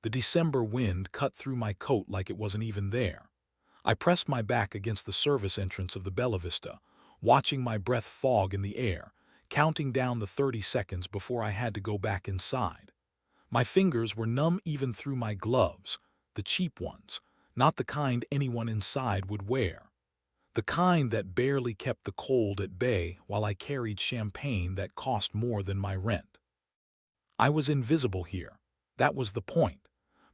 The December wind cut through my coat like it wasn't even there. I pressed my back against the service entrance of the Bella Vista, watching my breath fog in the air, counting down the 30 seconds before I had to go back inside. My fingers were numb even through my gloves, the cheap ones, not the kind anyone inside would wear. The kind that barely kept the cold at bay while I carried champagne that cost more than my rent. I was invisible here. That was the point.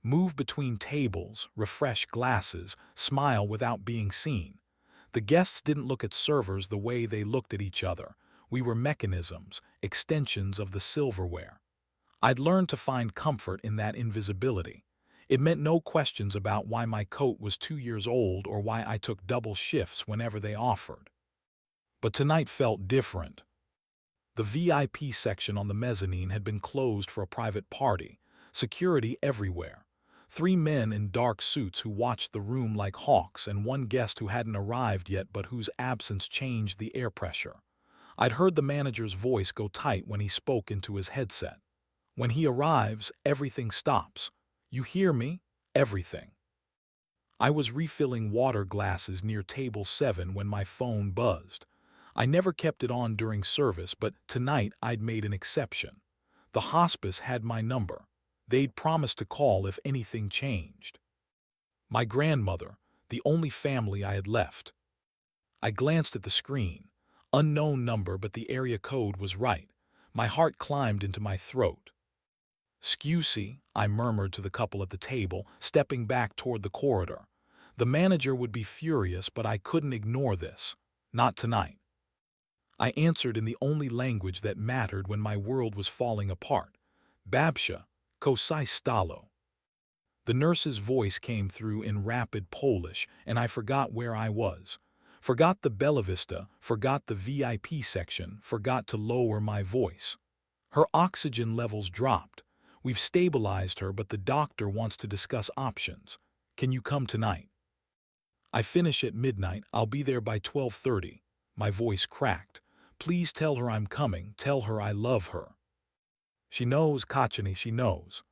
Move between tables, refresh glasses, smile without being seen. The guests didn't look at servers the way they looked at each other. We were mechanisms, extensions of the silverware. I'd learned to find comfort in that invisibility. It meant no questions about why my coat was 2 years old or why I took double shifts whenever they offered. But tonight felt different. The VIP section on the mezzanine had been closed for a private party, security everywhere. 3 men in dark suits who watched the room like hawks, and one guest who hadn't arrived yet but whose absence changed the air pressure. I'd heard the manager's voice go tight when he spoke into his headset. When he arrives, everything stops. You hear me? Everything. I was refilling water glasses near table 7 when my phone buzzed. I never kept it on during service, but tonight I'd made an exception. The hospice had my number. They'd promised to call if anything changed. My grandmother, the only family I had left. I glanced at the screen. Unknown number, but the area code was right. My heart climbed into my throat. "Excusey," I murmured to the couple at the table, stepping back toward the corridor. The manager would be furious, but I couldn't ignore this. Not tonight. I answered in the only language that mattered when my world was falling apart. "Babcia, kosai stalo." The nurse's voice came through in rapid Polish, and I forgot where I was. Forgot the Bella Vista, forgot the VIP section, forgot to lower my voice. Her oxygen levels dropped. "We've stabilized her, but the doctor wants to discuss options. Can you come tonight?" "I finish at midnight. I'll be there by 12:30. My voice cracked. "Please tell her I'm coming. Tell her I love her." "She knows, Kachani, she knows."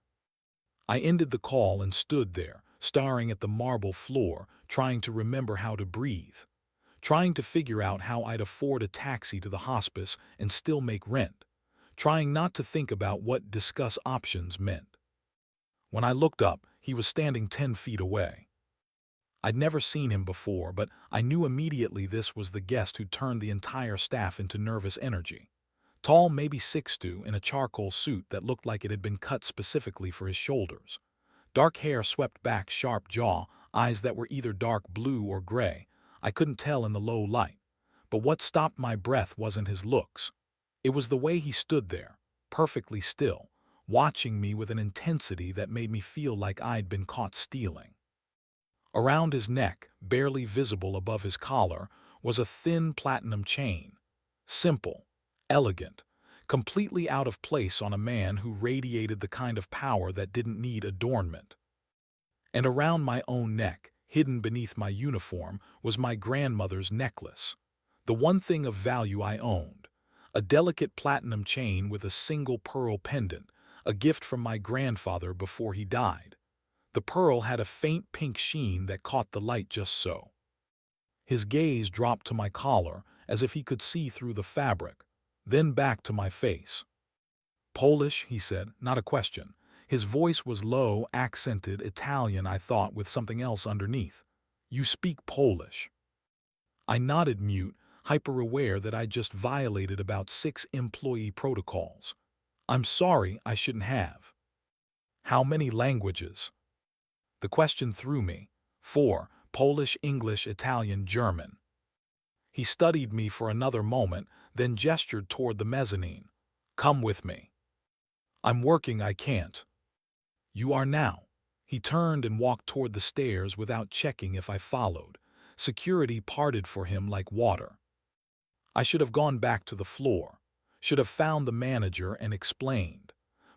I ended the call and stood there, staring at the marble floor, trying to remember how to breathe. Trying to figure out how I'd afford a taxi to the hospice and still make rent. Trying not to think about what discuss options meant. When I looked up, he was standing 10 feet away. I'd never seen him before, but I knew immediately this was the guest who'd turned the entire staff into nervous energy. Tall, maybe 6'2", in a charcoal suit that looked like it had been cut specifically for his shoulders. Dark hair swept back, sharp jaw, eyes that were either dark blue or gray. I couldn't tell in the low light. But what stopped my breath wasn't his looks. It was the way he stood there, perfectly still, watching me with an intensity that made me feel like I'd been caught stealing. Around his neck, barely visible above his collar, was a thin platinum chain. Simple, elegant, completely out of place on a man who radiated the kind of power that didn't need adornment. And around my own neck, hidden beneath my uniform, was my grandmother's necklace. The one thing of value I owned. A delicate platinum chain with a single pearl pendant, a gift from my grandfather before he died. The pearl had a faint pink sheen that caught the light just so. His gaze dropped to my collar, as if he could see through the fabric, then back to my face. "Polish," he said, not a question. His voice was low, accented, Italian, I thought, with something else underneath. "You speak Polish." I nodded, mute, hyper-aware that I'd just violated about 6 employee protocols. "I'm sorry, I shouldn't have." "How many languages?" The question threw me. 4, Polish, English, Italian, German. He studied me for another moment, then gestured toward the mezzanine. "Come with me." "I'm working, I can't." "You are now." He turned and walked toward the stairs without checking if I followed. Security parted for him like water. I should have gone back to the floor, should have found the manager and explained.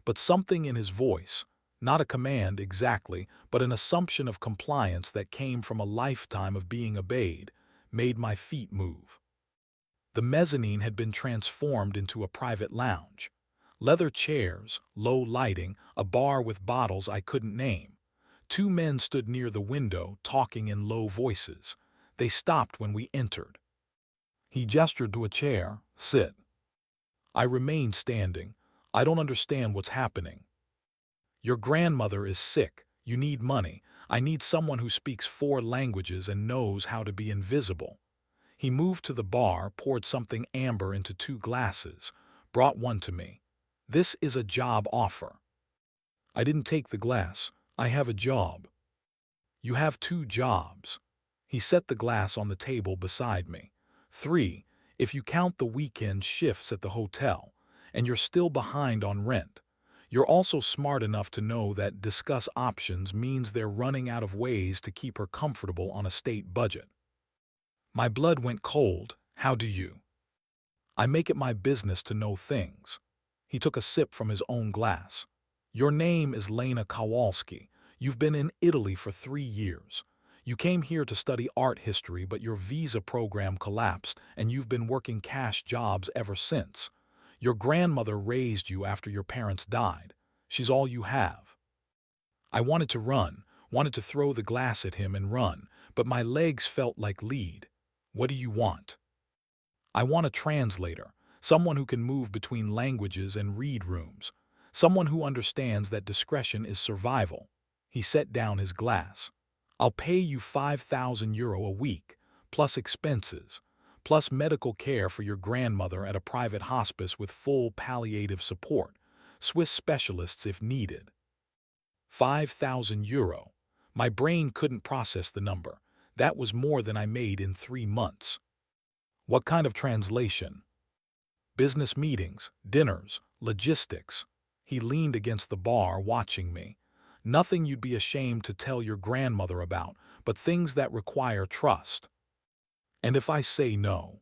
But something in his voice, not a command exactly, but an assumption of compliance that came from a lifetime of being obeyed, made my feet move. The mezzanine had been transformed into a private lounge. Leather chairs, low lighting, a bar with bottles I couldn't name. Two men stood near the window, talking in low voices. They stopped when we entered. He gestured to a chair. Sit. I remained standing. I don't understand what's happening. Your grandmother is sick. You need money. I need someone who speaks 4 languages and knows how to be invisible. He moved to the bar, poured something amber into 2 glasses, brought one to me. This is a job offer. I didn't take the glass. I have a job. You have 2 jobs. He set the glass on the table beside me. 3, if you count the weekend shifts at the hotel, and you're still behind on rent. You're also smart enough to know that discuss options means they're running out of ways to keep her comfortable on a state budget. My blood went cold. How do you? I make it my business to know things. He took a sip from his own glass. Your name is Lena Kowalski. You've been in Italy for 3 years. You came here to study art history, but your visa program collapsed, and you've been working cash jobs ever since. Your grandmother raised you after your parents died. She's all you have. I wanted to run, wanted to throw the glass at him and run, but my legs felt like lead. What do you want? I want a translator, someone who can move between languages and read rooms, someone who understands that discretion is survival. He set down his glass. I'll pay you €5,000 a week, plus expenses, plus medical care for your grandmother at a private hospice with full palliative support, Swiss specialists if needed. €5,000. My brain couldn't process the number. That was more than I made in 3 months. What kind of translation? Business meetings, dinners, logistics. He leaned against the bar, watching me. Nothing you'd be ashamed to tell your grandmother about, but things that require trust. And if I say no,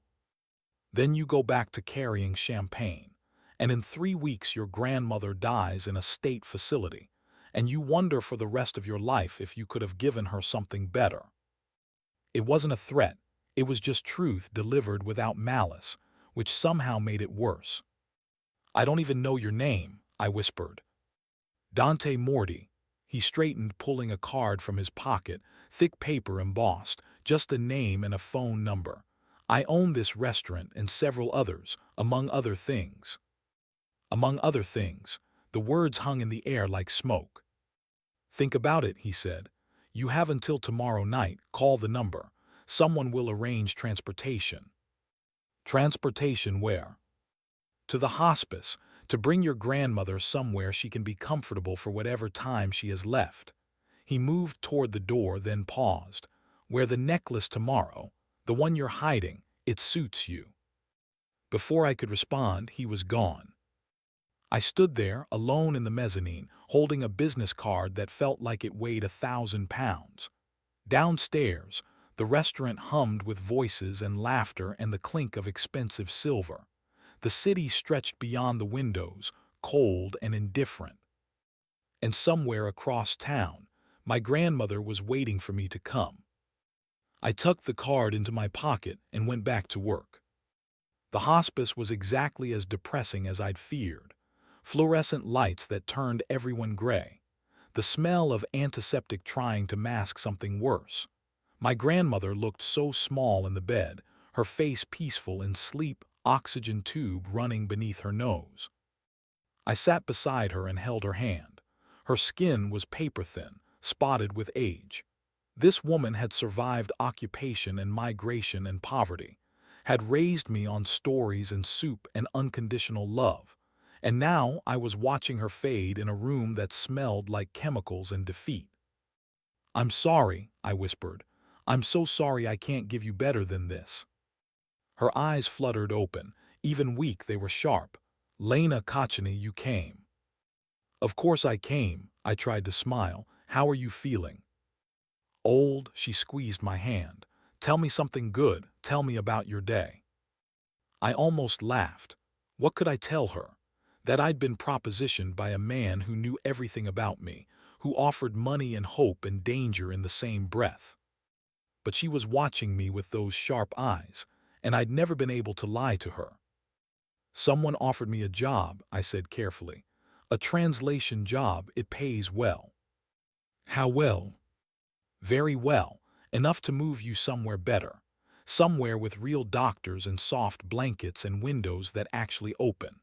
then you go back to carrying champagne. And in 3 weeks your grandmother dies in a state facility, and you wonder for the rest of your life if you could have given her something better. It wasn't a threat. It was just truth delivered without malice, which somehow made it worse. I don't even know your name, I whispered. Dante Morty. He straightened, pulling a card from his pocket, thick paper embossed, just a name and a phone number. I own this restaurant and several others, among other things. Among other things. The words hung in the air like smoke. Think about it, he said. You have until tomorrow night. Call the number. Someone will arrange transportation. Transportation where? To the hospice, to bring your grandmother somewhere she can be comfortable for whatever time she has left. He moved toward the door, then paused. Wear the necklace tomorrow, the one you're hiding. It suits you. Before I could respond, he was gone. I stood there, alone in the mezzanine, holding a business card that felt like it weighed 1,000 pounds. Downstairs, the restaurant hummed with voices and laughter and the clink of expensive silver. The city stretched beyond the windows, cold and indifferent. And somewhere across town, my grandmother was waiting for me to come. I tucked the card into my pocket and went back to work. The hospice was exactly as depressing as I'd feared. Fluorescent lights that turned everyone gray. The smell of antiseptic trying to mask something worse. My grandmother looked so small in the bed, her face peaceful in sleep, oxygen tube running beneath her nose. I sat beside her and held her hand. Her skin was paper-thin, spotted with age. This woman had survived occupation and migration and poverty, had raised me on stories and soup and unconditional love, and now I was watching her fade in a room that smelled like chemicals and defeat. I'm sorry, I whispered. I'm so sorry I can't give you better than this. Her eyes fluttered open. Even weak, they were sharp. Lena Kochany, you came. Of course I came, I tried to smile. How are you feeling? Old, she squeezed my hand. Tell me something good. Tell me about your day. I almost laughed. What could I tell her? That I'd been propositioned by a man who knew everything about me, who offered money and hope and danger in the same breath. But she was watching me with those sharp eyes, and I'd never been able to lie to her. Someone offered me a job, I said carefully. A translation job, it pays well. How well? Very well, enough to move you somewhere better. Somewhere with real doctors and soft blankets and windows that actually open.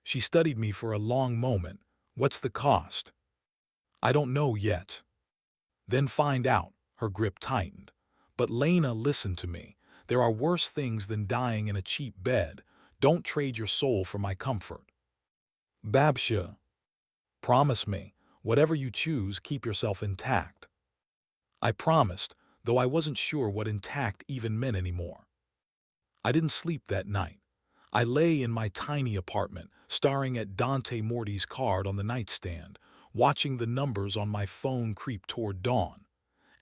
She studied me for a long moment. What's the cost? I don't know yet. Then find out, her grip tightened. But Lena, listen to me. There are worse things than dying in a cheap bed. Don't trade your soul for my comfort. Babsha, promise me, whatever you choose, keep yourself intact. I promised, though I wasn't sure what intact even meant anymore. I didn't sleep that night. I lay in my tiny apartment, staring at Dante Morti's card on the nightstand, watching the numbers on my phone creep toward dawn.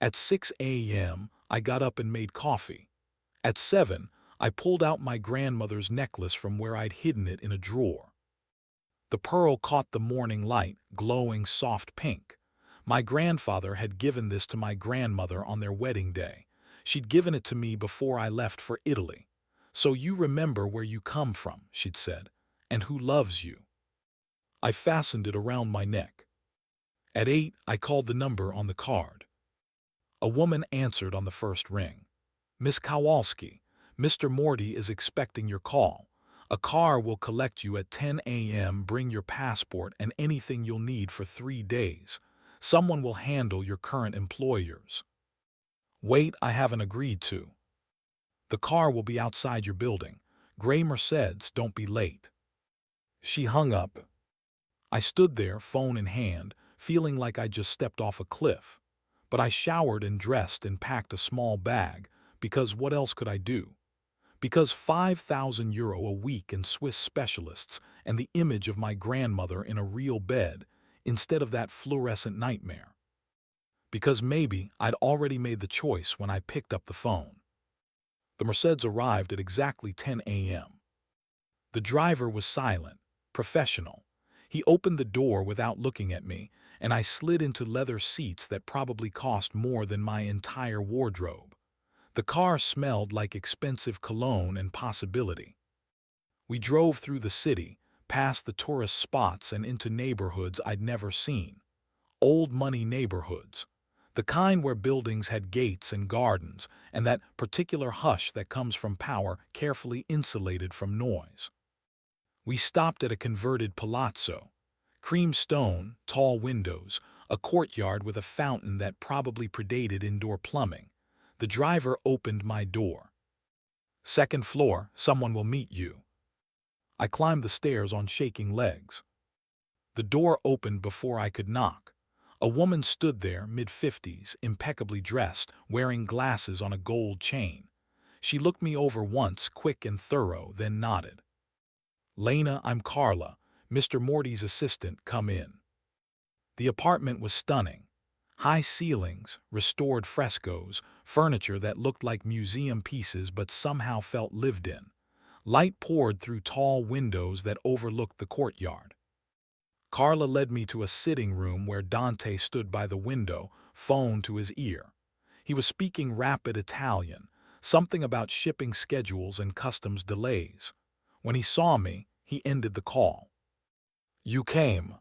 At 6 a.m., I got up and made coffee. At 7, I pulled out my grandmother's necklace from where I'd hidden it in a drawer. The pearl caught the morning light, glowing soft pink. My grandfather had given this to my grandmother on their wedding day. She'd given it to me before I left for Italy. So you remember where you come from, she'd said, and who loves you. I fastened it around my neck. At 8, I called the number on the card. A woman answered on the first ring. Miss Kowalski, Mr. Morty is expecting your call. A car will collect you at 10 a.m. Bring your passport and anything you'll need for 3 days. Someone will handle your current employers. Wait, I haven't agreed to. The car will be outside your building. Gray Mercedes, don't be late. She hung up. I stood there, phone in hand, feeling like I'd just stepped off a cliff. But I showered and dressed and packed a small bag, because what else could I do? Because 5,000 euro a week in Swiss specialists and the image of my grandmother in a real bed instead of that fluorescent nightmare. Because maybe I'd already made the choice when I picked up the phone. The Mercedes arrived at exactly 10 a.m. The driver was silent, professional. He opened the door without looking at me, and I slid into leather seats that probably cost more than my entire wardrobe. The car smelled like expensive cologne and possibility. We drove through the city, past the tourist spots and into neighborhoods I'd never seen. Old money neighborhoods. The kind where buildings had gates and gardens, and that particular hush that comes from power carefully insulated from noise. We stopped at a converted palazzo. Cream stone, tall windows, a courtyard with a fountain that probably predated indoor plumbing. The driver opened my door. Second floor, someone will meet you. I climbed the stairs on shaking legs. The door opened before I could knock. A woman stood there, mid-50s, impeccably dressed, wearing glasses on a gold chain. She looked me over once, quick and thorough, then nodded. Lena, I'm Carla, Mr. Morty's assistant, come in. The apartment was stunning. High ceilings, restored frescoes, furniture that looked like museum pieces but somehow felt lived in. Light poured through tall windows that overlooked the courtyard. Carla led me to a sitting room where Dante stood by the window, phone to his ear. He was speaking rapid Italian, something about shipping schedules and customs delays. When he saw me, he ended the call. You came.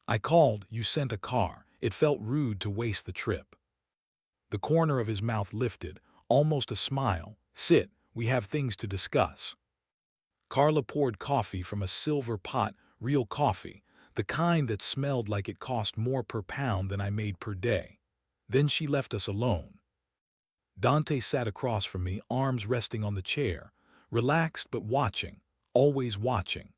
I called, you sent a car. It felt rude to waste the trip. The corner of his mouth lifted, almost a smile. Sit, we have things to discuss. Carla poured coffee from a silver pot, real coffee, the kind that smelled like it cost more per pound than I made per day. Then she left us alone. Dante sat across from me, arms resting on the chair, relaxed but watching, always watching.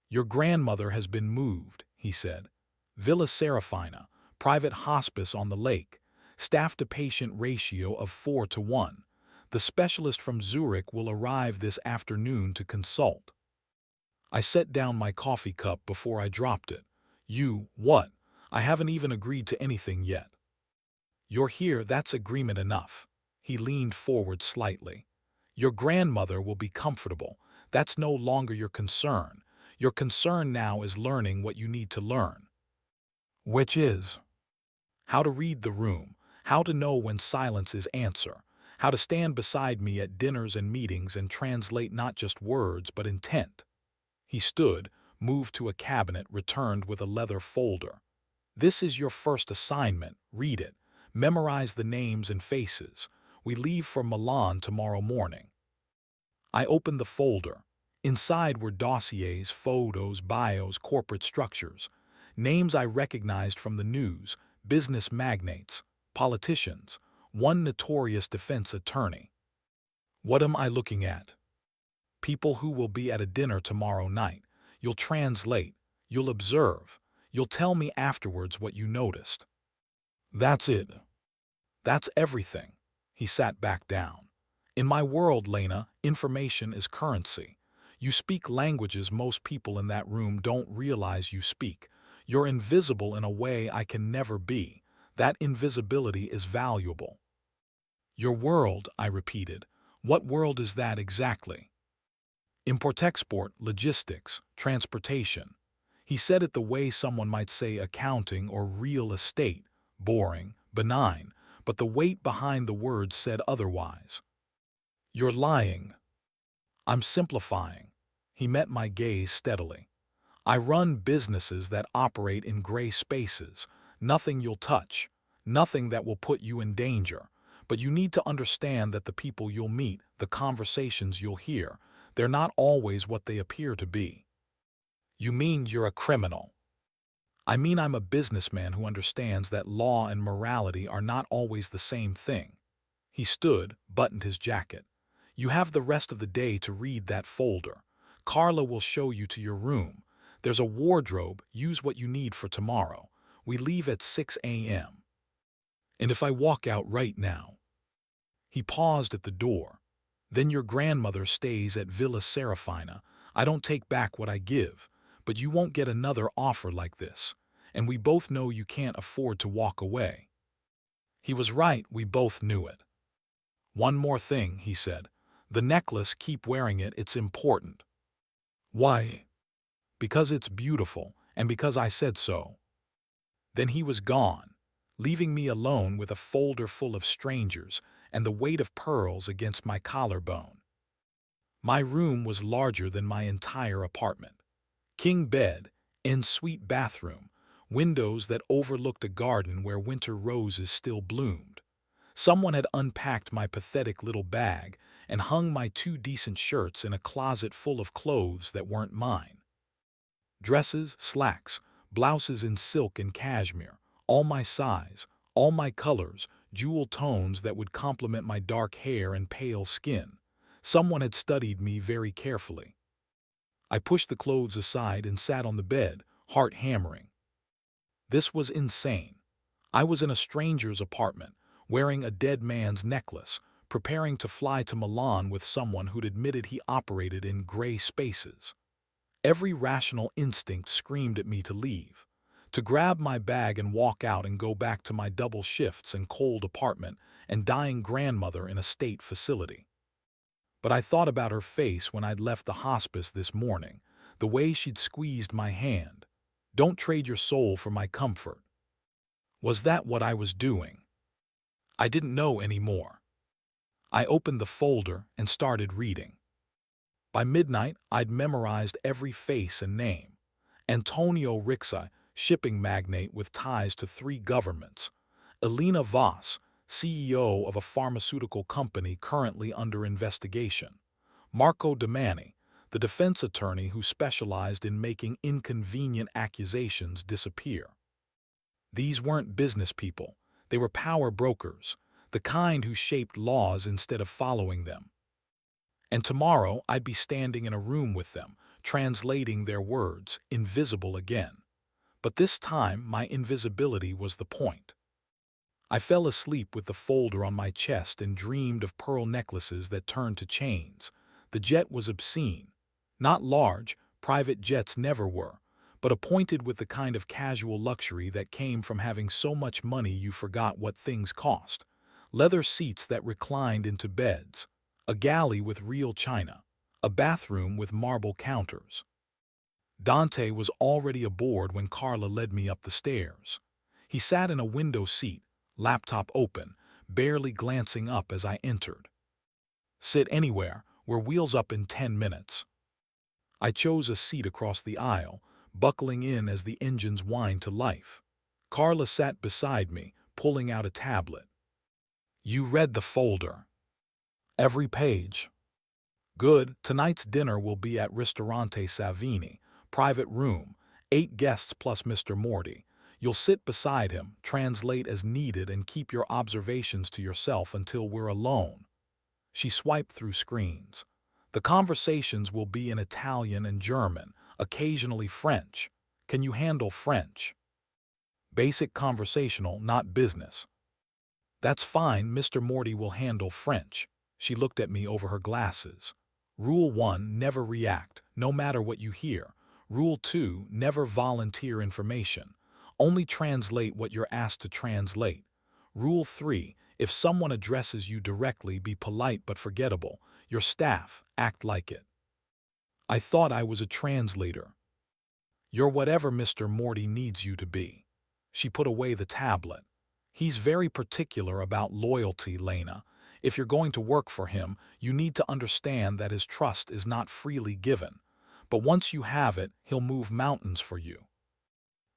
Your grandmother has been moved, he said. Villa Serafina, private hospice on the lake, staff-to-patient ratio of 4-to-1. The specialist from Zurich will arrive this afternoon to consult. I set down my coffee cup before I dropped it. You, what? I haven't even agreed to anything yet. You're here, that's agreement enough. He leaned forward slightly. Your grandmother will be comfortable. That's no longer your concern. Your concern now is learning what you need to learn. Which is how to read the room, how to know when silence is answer, how to stand beside me at dinners and meetings and translate not just words but intent. He stood, moved to a cabinet, returned with a leather folder. This is your first assignment. Read it. Memorize the names and faces. We leave for Milan tomorrow morning. I opened the folder. Inside were dossiers, photos, bios, corporate structures. Names I recognized from the news, business magnates, politicians, one notorious defense attorney. What am I looking at? People who will be at a dinner tomorrow night. You'll translate. You'll observe. You'll tell me afterwards what you noticed. That's it. That's everything. He sat back down. In my world, Lena, information is currency. You speak languages most people in that room don't realize you speak. You're invisible in a way I can never be. That invisibility is valuable. Your world, I repeated. What world is that exactly? Import-export, logistics, transportation. He said it the way someone might say accounting or real estate, boring, benign, but the weight behind the words said otherwise. You're lying. I'm simplifying. He met my gaze steadily. I run businesses that operate in gray spaces, nothing you'll touch, nothing that will put you in danger. But you need to understand that the people you'll meet, the conversations you'll hear, they're not always what they appear to be. You mean you're a criminal? I mean I'm a businessman who understands that law and morality are not always the same thing. He stood, buttoned his jacket. You have the rest of the day to read that folder. Carla will show you to your room. There's a wardrobe. Use what you need for tomorrow. We leave at 6 a.m. And if I walk out right now? He paused at the door. Then your grandmother stays at Villa Serafina. I don't take back what I give, but you won't get another offer like this. And we both know you can't afford to walk away. He was right, we both knew it. One more thing, he said. The necklace, keep wearing it, it's important. Why? Because it's beautiful, and because I said so. Then he was gone, leaving me alone with a folder full of strangers and the weight of pearls against my collarbone. My room was larger than my entire apartment. King bed, en-suite bathroom, windows that overlooked a garden where winter roses still bloomed. Someone had unpacked my pathetic little bag and hung my 2 decent shirts in a closet full of clothes that weren't mine. Dresses, slacks, blouses in silk and cashmere, all my size, all my colors, jewel tones that would complement my dark hair and pale skin. Someone had studied me very carefully. I pushed the clothes aside and sat on the bed, heart hammering. This was insane. I was in a stranger's apartment, wearing a dead man's necklace, preparing to fly to Milan with someone who'd admitted he operated in gray spaces. Every rational instinct screamed at me to leave, to grab my bag and walk out and go back to my double shifts and cold apartment and dying grandmother in a state facility. But I thought about her face when I'd left the hospice this morning, the way she'd squeezed my hand. Don't trade your soul for my comfort. Was that what I was doing? I didn't know anymore. I opened the folder and started reading. By midnight, I'd memorized every face and name. Antonio Rixa, shipping magnate with ties to 3 governments. Elena Voss, CEO of a pharmaceutical company currently under investigation. Marco Domani, the defense attorney who specialized in making inconvenient accusations disappear. These weren't business people. They were power brokers, the kind who shaped laws instead of following them. And tomorrow I'd be standing in a room with them, translating their words, invisible again. But this time my invisibility was the point. I fell asleep with the folder on my chest and dreamed of pearl necklaces that turned to chains. The jet was obscene. Not large, private jets never were, but appointed with the kind of casual luxury that came from having so much money you forgot what things cost. Leather seats that reclined into beds, a galley with real china, a bathroom with marble counters. Dante was already aboard when Carla led me up the stairs. He sat in a window seat, laptop open, barely glancing up as I entered. "Sit anywhere, we're wheels up in 10 minutes." I chose a seat across the aisle, buckling in as the engines whined to life. Carla sat beside me, pulling out a tablet. "You read the folder." "Every page." "Good, tonight's dinner will be at Ristorante Savini, private room, 8 guests plus Mr. Morty. You'll sit beside him, translate as needed, and keep your observations to yourself until we're alone." She swiped through screens. "The conversations will be in Italian and German, occasionally French. Can you handle French?" "Basic conversational, not business." "That's fine, Mr. Morty will handle French." She looked at me over her glasses. "Rule 1, never react, no matter what you hear. Rule 2, never volunteer information. Only translate what you're asked to translate. Rule 3, if someone addresses you directly, be polite but forgettable. Your staff, act like it." I thought I was a translator. "You're whatever Mr. Morty needs you to be." She put away the tablet. "He's very particular about loyalty, Lena. If you're going to work for him, you need to understand that his trust is not freely given. But once you have it, he'll move mountains for you."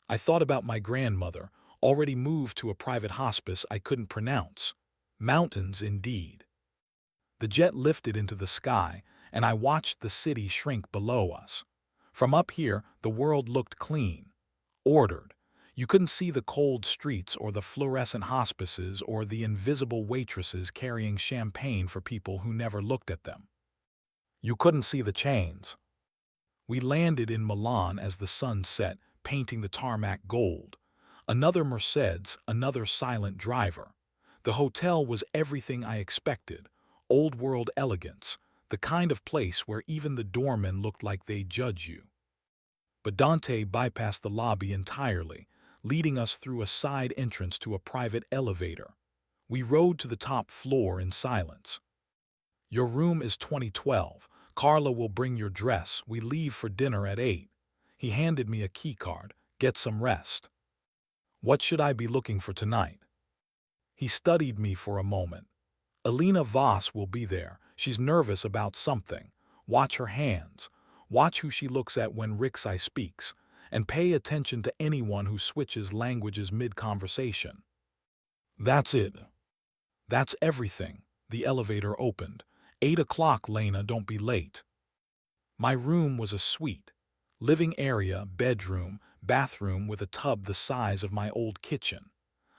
I thought about my grandmother, already moved to a private hospice I couldn't pronounce. Mountains, indeed. The jet lifted into the sky, and I watched the city shrink below us. From up here, the world looked clean, ordered. You couldn't see the cold streets or the fluorescent hospices or the invisible waitresses carrying champagne for people who never looked at them. You couldn't see the chains. We landed in Milan as the sun set, painting the tarmac gold. Another Mercedes, another silent driver. The hotel was everything I expected. Old-world elegance, the kind of place where even the doormen looked like they judge you. But Dante bypassed the lobby entirely, leading us through a side entrance to a private elevator. We rode to the top floor in silence. "Your room is 2012. Carla will bring your dress. We leave for dinner at 8. He handed me a keycard. "Get some rest." "What should I be looking for tonight?" He studied me for a moment. "Elena Voss will be there. She's nervous about something. Watch her hands. Watch who she looks at when Rixai speaks. And pay attention to anyone who switches languages mid-conversation." "That's it." "That's everything." The elevator opened. 8 o'clock, Lena, don't be late." My room was a suite. Living area, bedroom, bathroom with a tub the size of my old kitchen.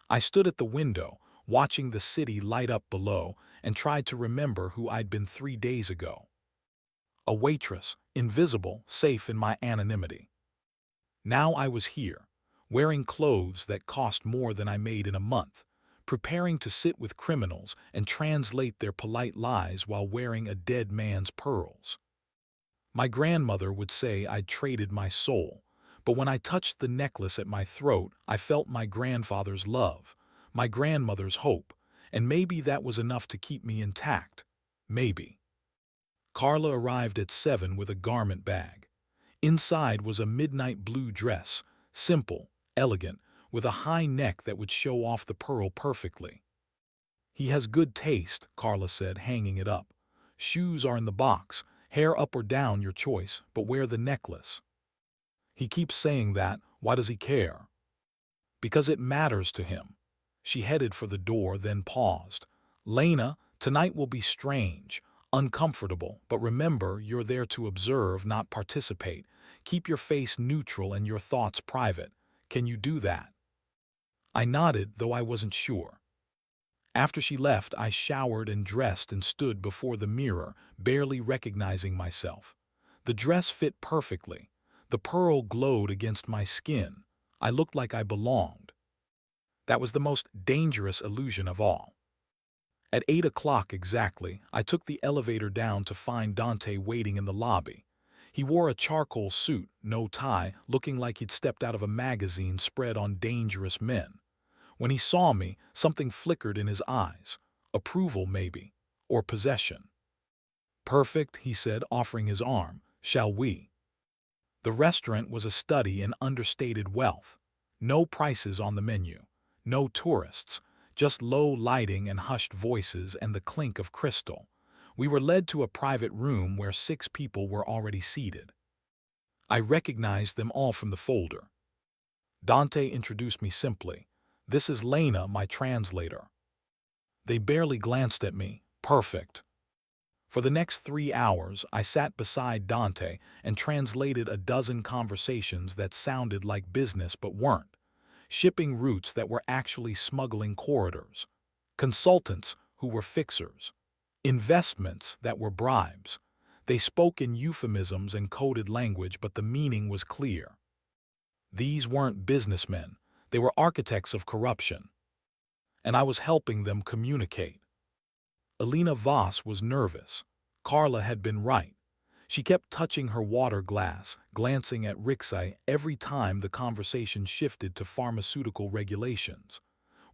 I stood at the window, watching the city light up below, and tried to remember who I'd been 3 days ago. A waitress, invisible, safe in my anonymity. Now I was here, wearing clothes that cost more than I made in a month, preparing to sit with criminals and translate their polite lies while wearing a dead man's pearls. My grandmother would say I'd traded my soul, but when I touched the necklace at my throat, I felt my grandfather's love, my grandmother's hope, and maybe that was enough to keep me intact. Maybe. Carla arrived at 7 with a garment bag. Inside was a midnight blue dress, simple, elegant, with a high neck that would show off the pearl perfectly. "He has good taste," Carla said, hanging it up. "Shoes are in the box, hair up or down, your choice, but wear the necklace." "He keeps saying that. Why does he care?" "Because it matters to him." She headed for the door, then paused. "Lena, tonight will be strange, uncomfortable, but remember, you're there to observe, not participate. Keep your face neutral and your thoughts private. Can you do that?" I nodded, though I wasn't sure. After she left, I showered and dressed and stood before the mirror, barely recognizing myself. The dress fit perfectly. The pearl glowed against my skin. I looked like I belonged. That was the most dangerous illusion of all. At 8 o'clock exactly, I took the elevator down to find Dante waiting in the lobby. He wore a charcoal suit, no tie, looking like he'd stepped out of a magazine spread on dangerous men. When he saw me, something flickered in his eyes. Approval, maybe. Or possession. "Perfect," he said, offering his arm. "Shall we?" The restaurant was a study in understated wealth. No prices on the menu. No tourists. just low lighting and hushed voices and the clink of crystal. We were led to a private room where 6 people were already seated. I recognized them all from the folder. Dante introduced me simply. "This is Lena, my translator." They barely glanced at me. Perfect. For the next 3 hours, I sat beside Dante and translated a dozen conversations that sounded like business but weren't. Shipping routes that were actually smuggling corridors. Consultants who were fixers. Investments that were bribes. They spoke in euphemisms and coded language, but the meaning was clear. These weren't businessmen. They were architects of corruption. And I was helping them communicate. Elena Voss was nervous. Carla had been right. She kept touching her water glass, glancing at Rixai every time the conversation shifted to pharmaceutical regulations.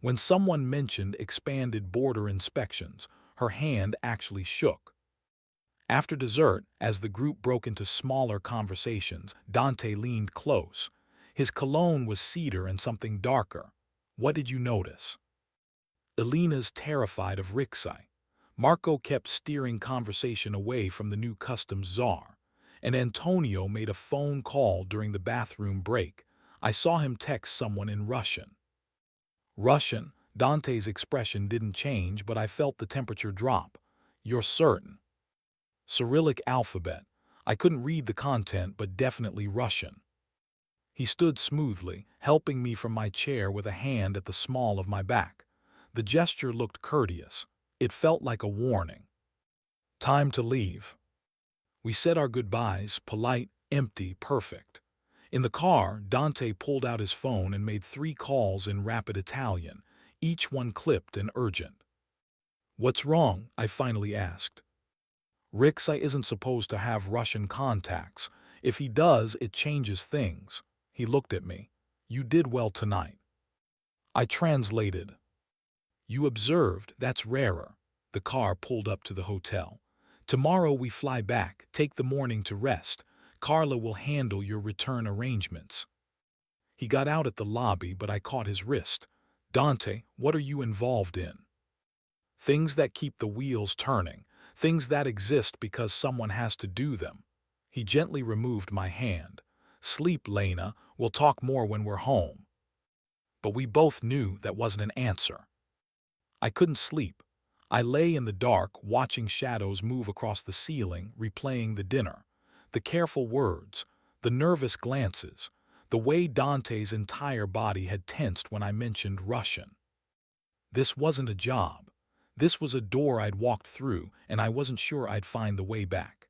When someone mentioned expanded border inspections, her hand actually shook. After dessert, as the group broke into smaller conversations, Dante leaned close. His cologne was cedar and something darker. "What did you notice?" Elena's terrified of Rixai. Marco kept steering conversation away from the new customs czar, and Antonio made a phone call during the bathroom break. I saw him text someone in Russian. Russian, Dante's expression didn't change, but I felt the temperature drop. "You're certain?" Cyrillic alphabet. I couldn't read the content, but definitely Russian. He stood smoothly, helping me from my chair with a hand at the small of my back. The gesture looked courteous. It felt like a warning. Time to leave. We said our goodbyes, polite, empty, perfect. In the car, Dante pulled out his phone and made 3 calls in rapid Italian, each one clipped and urgent. "What's wrong?" I finally asked. "Rixai isn't supposed to have Russian contacts. If he does, it changes things." He looked at me. "You did well tonight." I translated. "You observed, that's rarer." The car pulled up to the hotel. "Tomorrow we fly back, take the morning to rest. Carla will handle your return arrangements." He got out at the lobby, but I caught his wrist. "Dante, what are you involved in?" "Things that keep the wheels turning, things that exist because someone has to do them." He gently removed my hand. "Sleep, Lena, we'll talk more when we're home." But we both knew that wasn't an answer. I couldn't sleep. I lay in the dark, watching shadows move across the ceiling, replaying the dinner. The careful words, the nervous glances, the way Dante's entire body had tensed when I mentioned Russian. This wasn't a job. This was a door I'd walked through, and I wasn't sure I'd find the way back.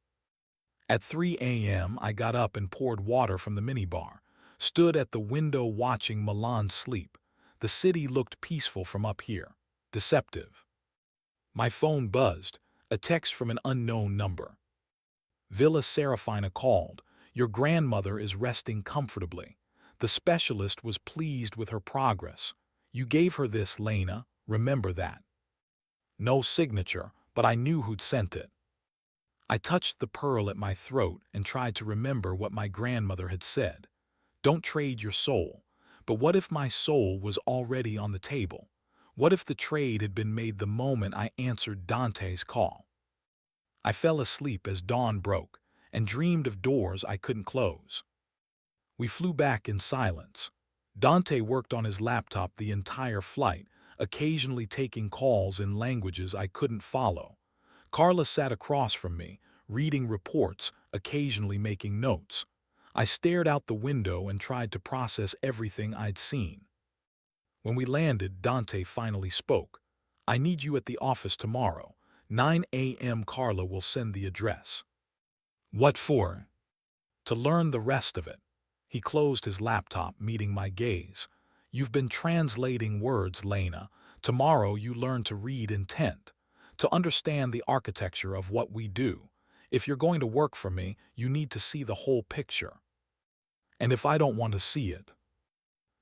At 3 a.m., I got up and poured water from the minibar, stood at the window watching Milan sleep. The city looked peaceful from up here. Deceptive. My phone buzzed, a text from an unknown number. "Villa Serafina called. Your grandmother is resting comfortably." The specialist was pleased with her progress. "You gave her this, Lena, remember that." No signature, but I knew who'd sent it. I touched the pearl at my throat and tried to remember what my grandmother had said. "Don't trade your soul." But what if my soul was already on the table? What if the trade had been made the moment I answered Dante's call? I fell asleep as dawn broke and dreamed of doors I couldn't close. We flew back in silence. Dante worked on his laptop the entire flight, occasionally taking calls in languages I couldn't follow. Carla sat across from me, reading reports, occasionally making notes. I stared out the window and tried to process everything I'd seen. When we landed, Dante finally spoke. "I need you at the office tomorrow. 9 a.m. Carla will send the address." "What for?" "To learn the rest of it." He closed his laptop, meeting my gaze. "You've been translating words, Lena. Tomorrow you learn to read intent, to understand the architecture of what we do. If you're going to work for me, you need to see the whole picture. And if I don't want to see it,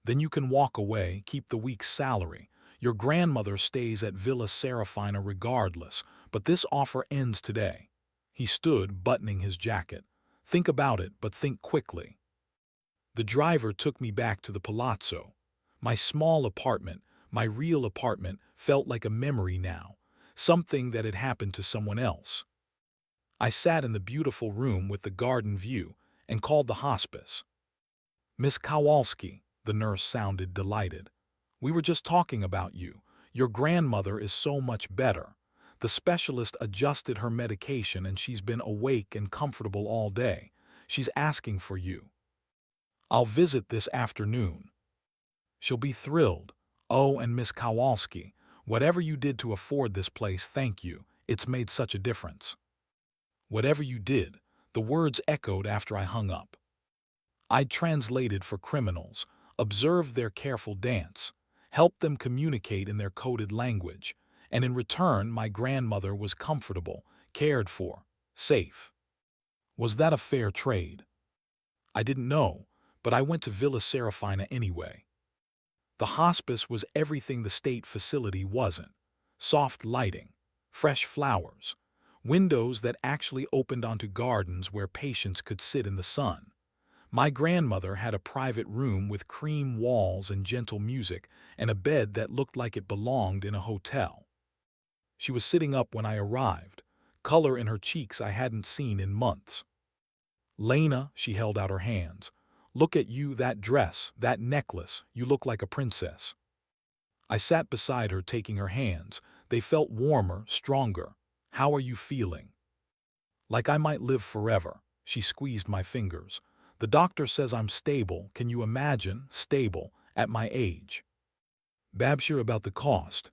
then you can walk away, keep the week's salary. Your grandmother stays at Villa Serafina regardless, but this offer ends today." He stood, buttoning his jacket. "Think about it, but think quickly." The driver took me back to the palazzo. My small apartment, My real apartment felt like a memory now, something that had happened to someone else. I sat in the beautiful room with the garden view and called the hospice. Miss Kowalski, the nurse sounded delighted. We were just talking about you. Your grandmother is so much better. The specialist adjusted her medication and she's been awake and comfortable all day. She's asking for you. I'll visit this afternoon. She'll be thrilled. Oh, and Miss Kowalski, whatever you did to afford this place, thank you. It's made such a difference. Whatever you did, the words echoed after I hung up. I'd translated for criminals, observed their careful dance, helped them communicate in their coded language, and in return my grandmother was comfortable, cared for, safe. Was that a fair trade? I didn't know, but I went to Villa Serafina anyway. The hospice was everything the state facility wasn't. Soft lighting, fresh flowers, windows that actually opened onto gardens where patients could sit in the sun. My grandmother had a private room with cream walls and gentle music and a bed that looked like it belonged in a hotel. She was sitting up when I arrived, color in her cheeks I hadn't seen in months. Lena, she held out her hands. Look at you, that dress, that necklace, you look like a princess. I sat beside her taking her hands. They felt warmer, stronger. How are you feeling? Like I might live forever. She squeezed my fingers. The doctor says I'm stable. Can you imagine? Stable, at my age. Babshir, about the cost.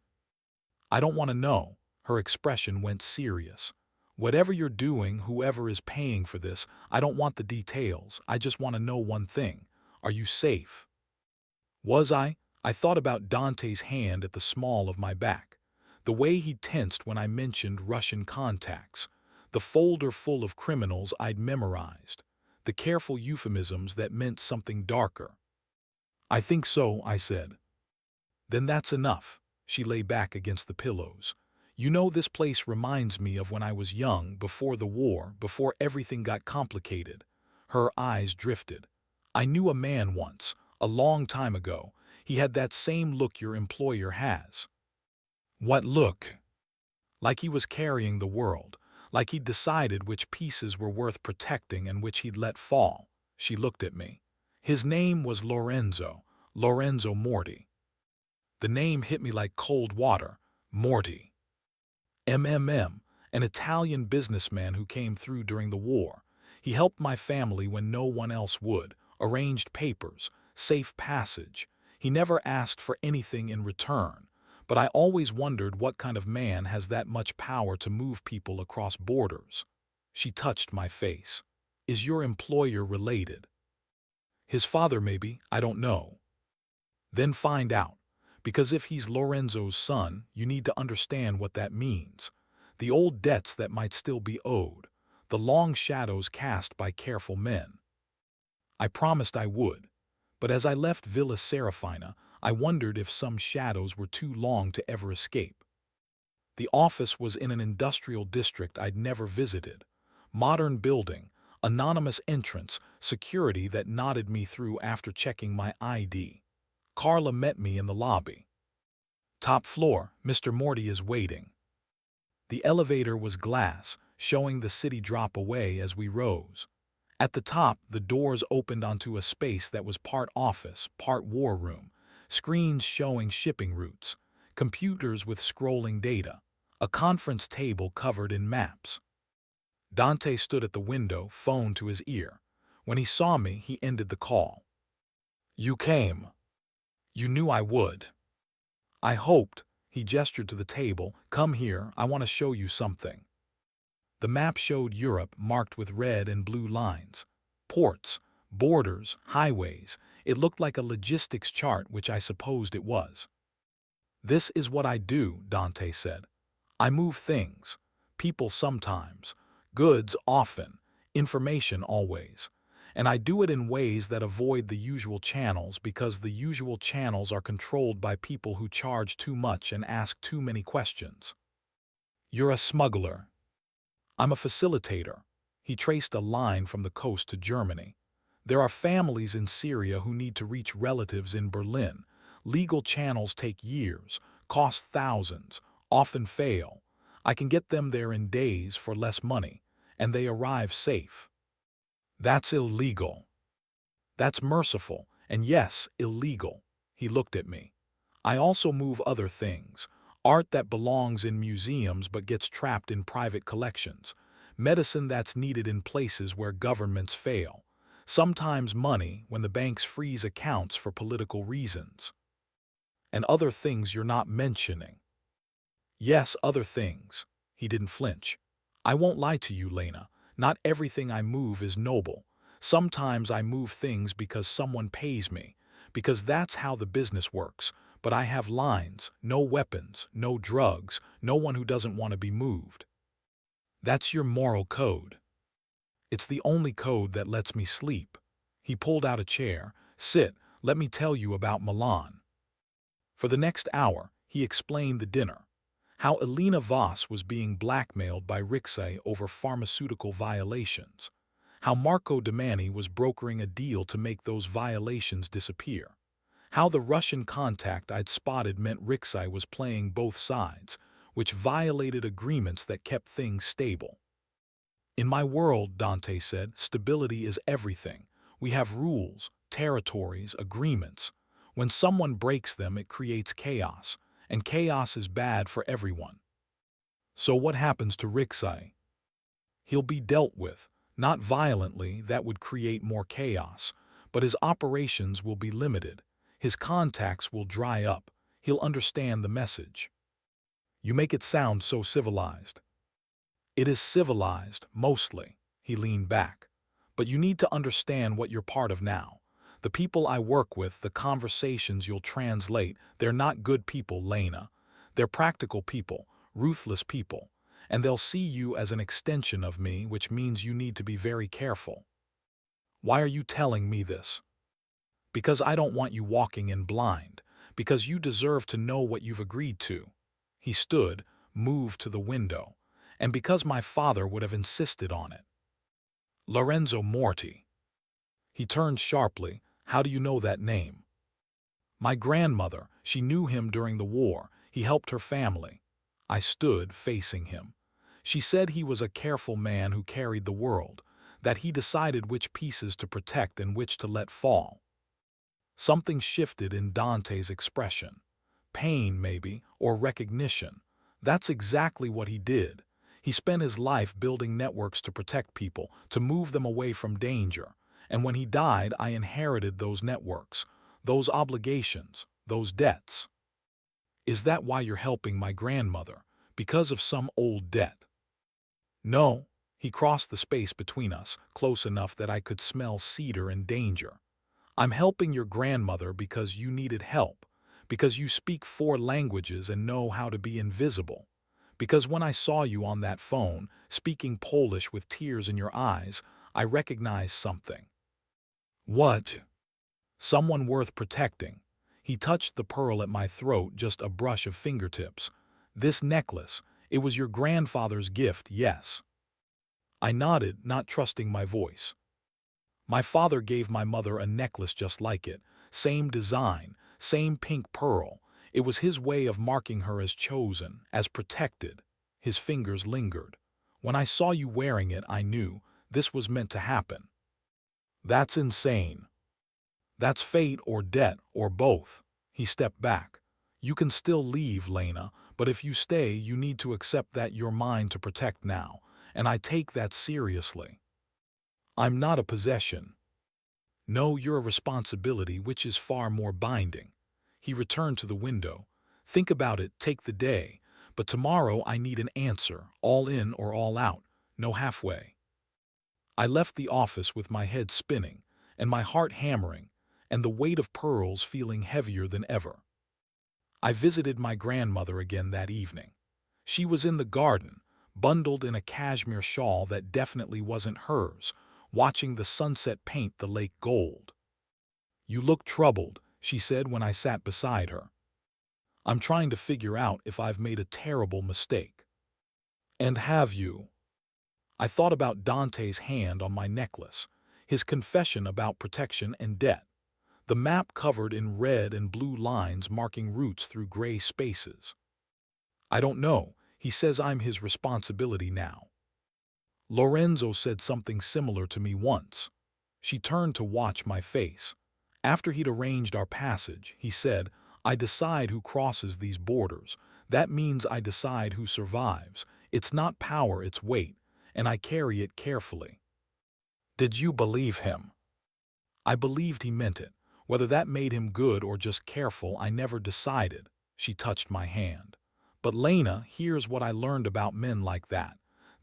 I don't want to know. Her expression went serious. Whatever you're doing, whoever is paying for this, I don't want the details. I just want to know one thing. Are you safe? Was I? I thought about Dante's hand at the small of my back. The way he tensed when I mentioned Russian contacts. The folder full of criminals I'd memorized. The careful euphemisms that meant something darker. I think so, I said. Then that's enough. She lay back against the pillows. You know, this place reminds me of when I was young, before the war, before everything got complicated. Her eyes drifted. I knew a man once, a long time ago. He had that same look your employer has. What look? Like he was carrying the world, like he'd decided which pieces were worth protecting and which he'd let fall. She looked at me. His name was Lorenzo Morti. The name hit me like cold water. Morti. MMM, an Italian businessman who came through during the war. He helped my family when no one else would, arranged papers, safe passage. He never asked for anything in return, but I always wondered what kind of man has that much power to move people across borders. She touched my face. Is your employer related? His father maybe, I don't know. Then find out. Because if he's Lorenzo's son, you need to understand what that means. The old debts that might still be owed. The long shadows cast by careful men. I promised I would. But as I left Villa Serafina, I wondered if some shadows were too long to ever escape. The office was in an industrial district I'd never visited. Modern building, anonymous entrance, security that nodded me through after checking my ID. Carla met me in the lobby. Top floor, Mr. Morty is waiting. The elevator was glass, showing the city drop away as we rose. At the top, the doors opened onto a space that was part office, part war room, screens showing shipping routes, computers with scrolling data, a conference table covered in maps. Dante stood at the window, phone to his ear. When he saw me, he ended the call. You came. You knew I would. I hoped, he gestured to the table, come here, I want to show you something. The map showed Europe marked with red and blue lines. Ports, borders, highways. It looked like a logistics chart, which I supposed it was. This is what I do, Dante said. I move things. People sometimes. Goods often. Information always. And I do it in ways that avoid the usual channels because the usual channels are controlled by people who charge too much and ask too many questions. You're a smuggler. I'm a facilitator. He traced a line from the coast to Germany. There are families in Syria who need to reach relatives in Berlin. Legal channels take years, cost thousands, often fail. I can get them there in days for less money, and they arrive safe. That's illegal. That's merciful, and yes, illegal. He looked at me. I also move other things. Art that belongs in museums but gets trapped in private collections. Medicine that's needed in places where governments fail. Sometimes money when the banks freeze accounts for political reasons. And other things you're not mentioning. Yes, other things. He didn't flinch. I won't lie to you, Lena. Not everything I move is noble. Sometimes I move things because someone pays me, because that's how the business works. But I have lines, no weapons, no drugs, no one who doesn't want to be moved. That's your moral code. It's the only code that lets me sleep. He pulled out a chair. Sit, let me tell you about Milan. For the next hour, he explained the dinner. How Elena Voss was being blackmailed by Rixey over pharmaceutical violations. How Marco Domani was brokering a deal to make those violations disappear. How the Russian contact I'd spotted meant Rixey was playing both sides, which violated agreements that kept things stable. In my world, Dante said, stability is everything. We have rules, territories, agreements. When someone breaks them, it creates chaos, and chaos is bad for everyone. So what happens to Rixey? He'll be dealt with, not violently, that would create more chaos, but his operations will be limited. His contacts will dry up. He'll understand the message. You make it sound so civilized. It is civilized, mostly. He leaned back. But you need to understand what you're part of now. The people I work with, the conversations you'll translate, they're not good people, Lena. They're practical people, ruthless people. And they'll see you as an extension of me, which means you need to be very careful. Why are you telling me this? Because I don't want you walking in blind. Because you deserve to know what you've agreed to. He stood, moved to the window. And because my father would have insisted on it. Lorenzo Morti. He turned sharply. How do you know that name? My grandmother, she knew him during the war. He helped her family. I stood facing him. She said he was a careful man who carried the world, that he decided which pieces to protect and which to let fall. Something shifted in Dante's expression. Pain, maybe, or recognition. That's exactly what he did. He spent his life building networks to protect people, to move them away from danger. And when he died, I inherited those networks, those obligations, those debts. Is that why you're helping my grandmother? Because of some old debt? No. He crossed the space between us, close enough that I could smell cedar and danger. I'm helping your grandmother because you needed help, because you speak 4 languages and know how to be invisible. Because when I saw you on that phone, speaking Polish with tears in your eyes, I recognized something. What? Someone worth protecting. He touched the pearl at my throat, just a brush of fingertips. This necklace, it was your grandfather's gift, yes. I nodded, not trusting my voice. My father gave my mother a necklace just like it, same design, same pink pearl. It was his way of marking her as chosen, as protected. His fingers lingered. When I saw you wearing it, I knew this was meant to happen. That's insane. That's fate or debt or both. He stepped back. You can still leave, Lena, but if you stay, you need to accept that you're mine to protect now, and I take that seriously. I'm not a possession. No, you're a responsibility, which is far more binding. He returned to the window. Think about it, take the day. But tomorrow I need an answer, all in or all out, no halfway. I left the office with my head spinning, and my heart hammering, and the weight of pearls feeling heavier than ever. I visited my grandmother again that evening. She was in the garden, bundled in a cashmere shawl that definitely wasn't hers, watching the sunset paint the lake gold. You look troubled, she said when I sat beside her. I'm trying to figure out if I've made a terrible mistake. And have you? I thought about Dante's hand on my necklace, his confession about protection and debt. the map covered in red and blue lines marking routes through gray spaces. I don't know. He says I'm his responsibility now. Lorenzo said something similar to me once. She turned to watch my face. After he'd arranged our passage, he said, I decide who crosses these borders. That means I decide who survives. It's not power, it's weight, and I carry it carefully. Did you believe him? I believed he meant it. Whether that made him good or just careful, I never decided. She touched my hand. But Lena, here's what I learned about men like that.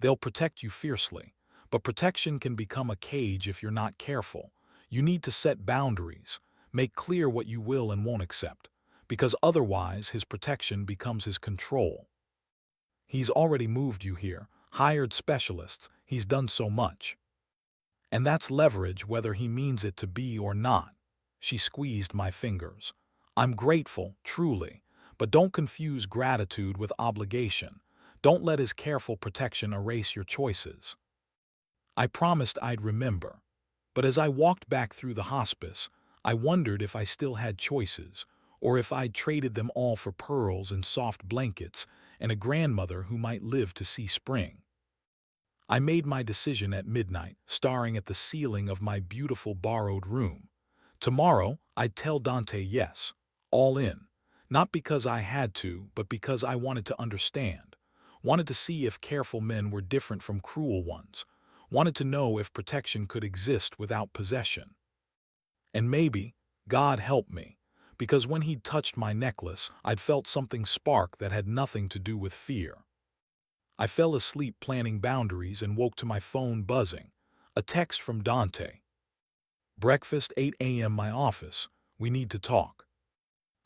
They'll protect you fiercely, but protection can become a cage if you're not careful. You need to set boundaries, make clear what you will and won't accept, because otherwise his protection becomes his control. He's already moved you here, hired specialists, he's done so much. And that's leverage whether he means it to be or not. She squeezed my fingers. I'm grateful, truly, but don't confuse gratitude with obligation. Don't let his careful protection erase your choices. I promised I'd remember. But as I walked back through the hospice, I wondered if I still had choices, or if I'd traded them all for pearls and soft blankets and a grandmother who might live to see spring. I made my decision at midnight, staring at the ceiling of my beautiful borrowed room. Tomorrow, I'd tell Dante yes, all in. Not because I had to, but because I wanted to understand. Wanted to see if careful men were different from cruel ones. Wanted to know if protection could exist without possession. And maybe, God help me, because when he'd touched my necklace, I'd felt something spark that had nothing to do with fear. I fell asleep planning boundaries and woke to my phone buzzing. A text from Dante. Breakfast 8 a.m. my office. We need to talk.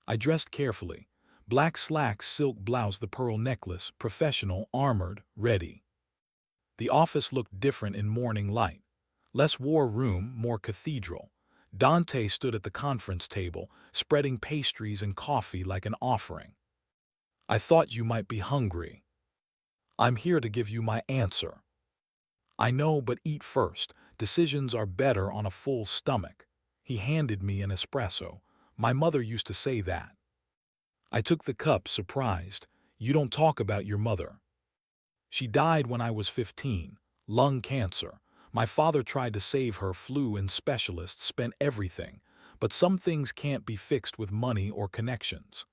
I dressed carefully. Black slacks, silk blouse, the pearl necklace, professional, armored, ready. The office looked different in morning light. Less war room, more cathedral. Dante stood at the conference table, spreading pastries and coffee like an offering. I thought you might be hungry. I'm here to give you my answer. I know, but eat first. Decisions are better on a full stomach. He handed me an espresso. My mother used to say that. I took the cup, surprised. You don't talk about your mother. She died when I was 15. Lung cancer. My father tried to save her, flew in specialists, spent everything. But some things can't be fixed with money or connections.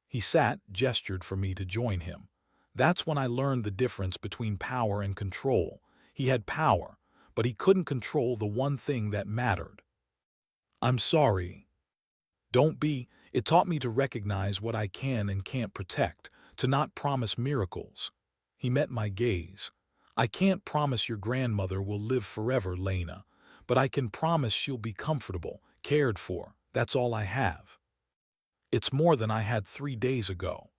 He sat, gestured for me to join him. That's when I learned the difference between power and control. He had power, but he couldn't control the one thing that mattered. I'm sorry. Don't be. It taught me to recognize what I can and can't protect, to not promise miracles. He met my gaze. I can't promise your grandmother will live forever, Lena, but I can promise she'll be comfortable, cared for. That's all I have. It's more than I had 3 days ago.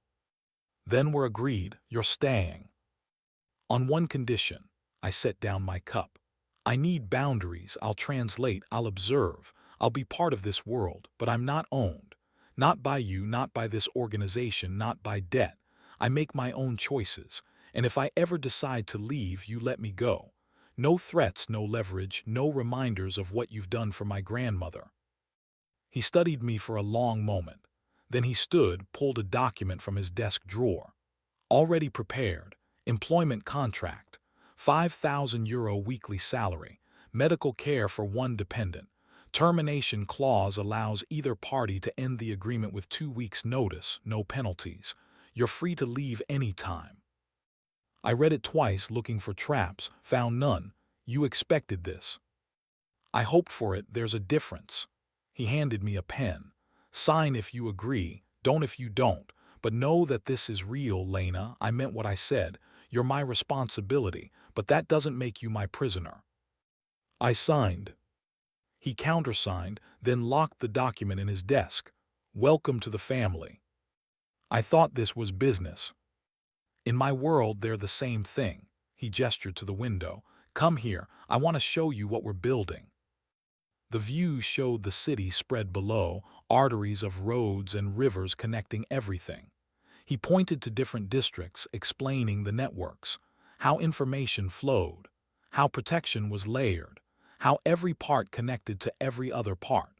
Then we're agreed, you're staying. On one condition. I set down my cup. I need boundaries, I'll translate, I'll observe, I'll be part of this world, but I'm not owned. Not by you, not by this organization, not by debt. I make my own choices, and if I ever decide to leave, you let me go. No threats, no leverage, no reminders of what you've done for my grandmother. He studied me for a long moment. Then he stood, pulled a document from his desk drawer. Already prepared. Employment contract. €5,000 weekly salary. Medical care for one dependent. Termination clause allows either party to end the agreement with 2 weeks' notice, no penalties. You're free to leave any time. I read it twice looking for traps, found none. You expected this. I hoped for it, there's a difference. He handed me a pen. Sign if you agree, don't if you don't. But know that this is real, Lena. I meant what I said. You're my responsibility, but that doesn't make you my prisoner. I signed. He countersigned, then locked the document in his desk. Welcome to the family. I thought this was business. In my world, they're the same thing. He gestured to the window. Come here, I want to show you what we're building. The view showed the city spread below, arteries of roads and rivers connecting everything. He pointed to different districts, explaining the networks, how information flowed, how protection was layered, how every part connected to every other part.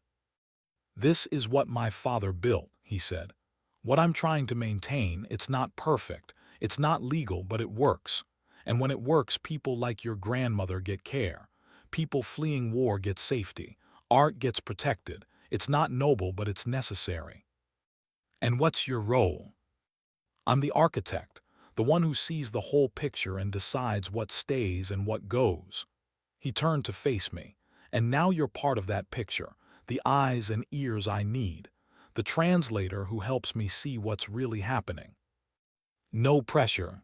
"This is what my father built," he said. "What I'm trying to maintain, it's not perfect, it's not legal, but it works. And when it works, people like your grandmother get care. People fleeing war get safety. Art gets protected. It's not noble, but it's necessary." "And what's your role?" "I'm the architect, the one who sees the whole picture and decides what stays and what goes." He turned to face me. "And now you're part of that picture, the eyes and ears I need, the translator who helps me see what's really happening." "No pressure."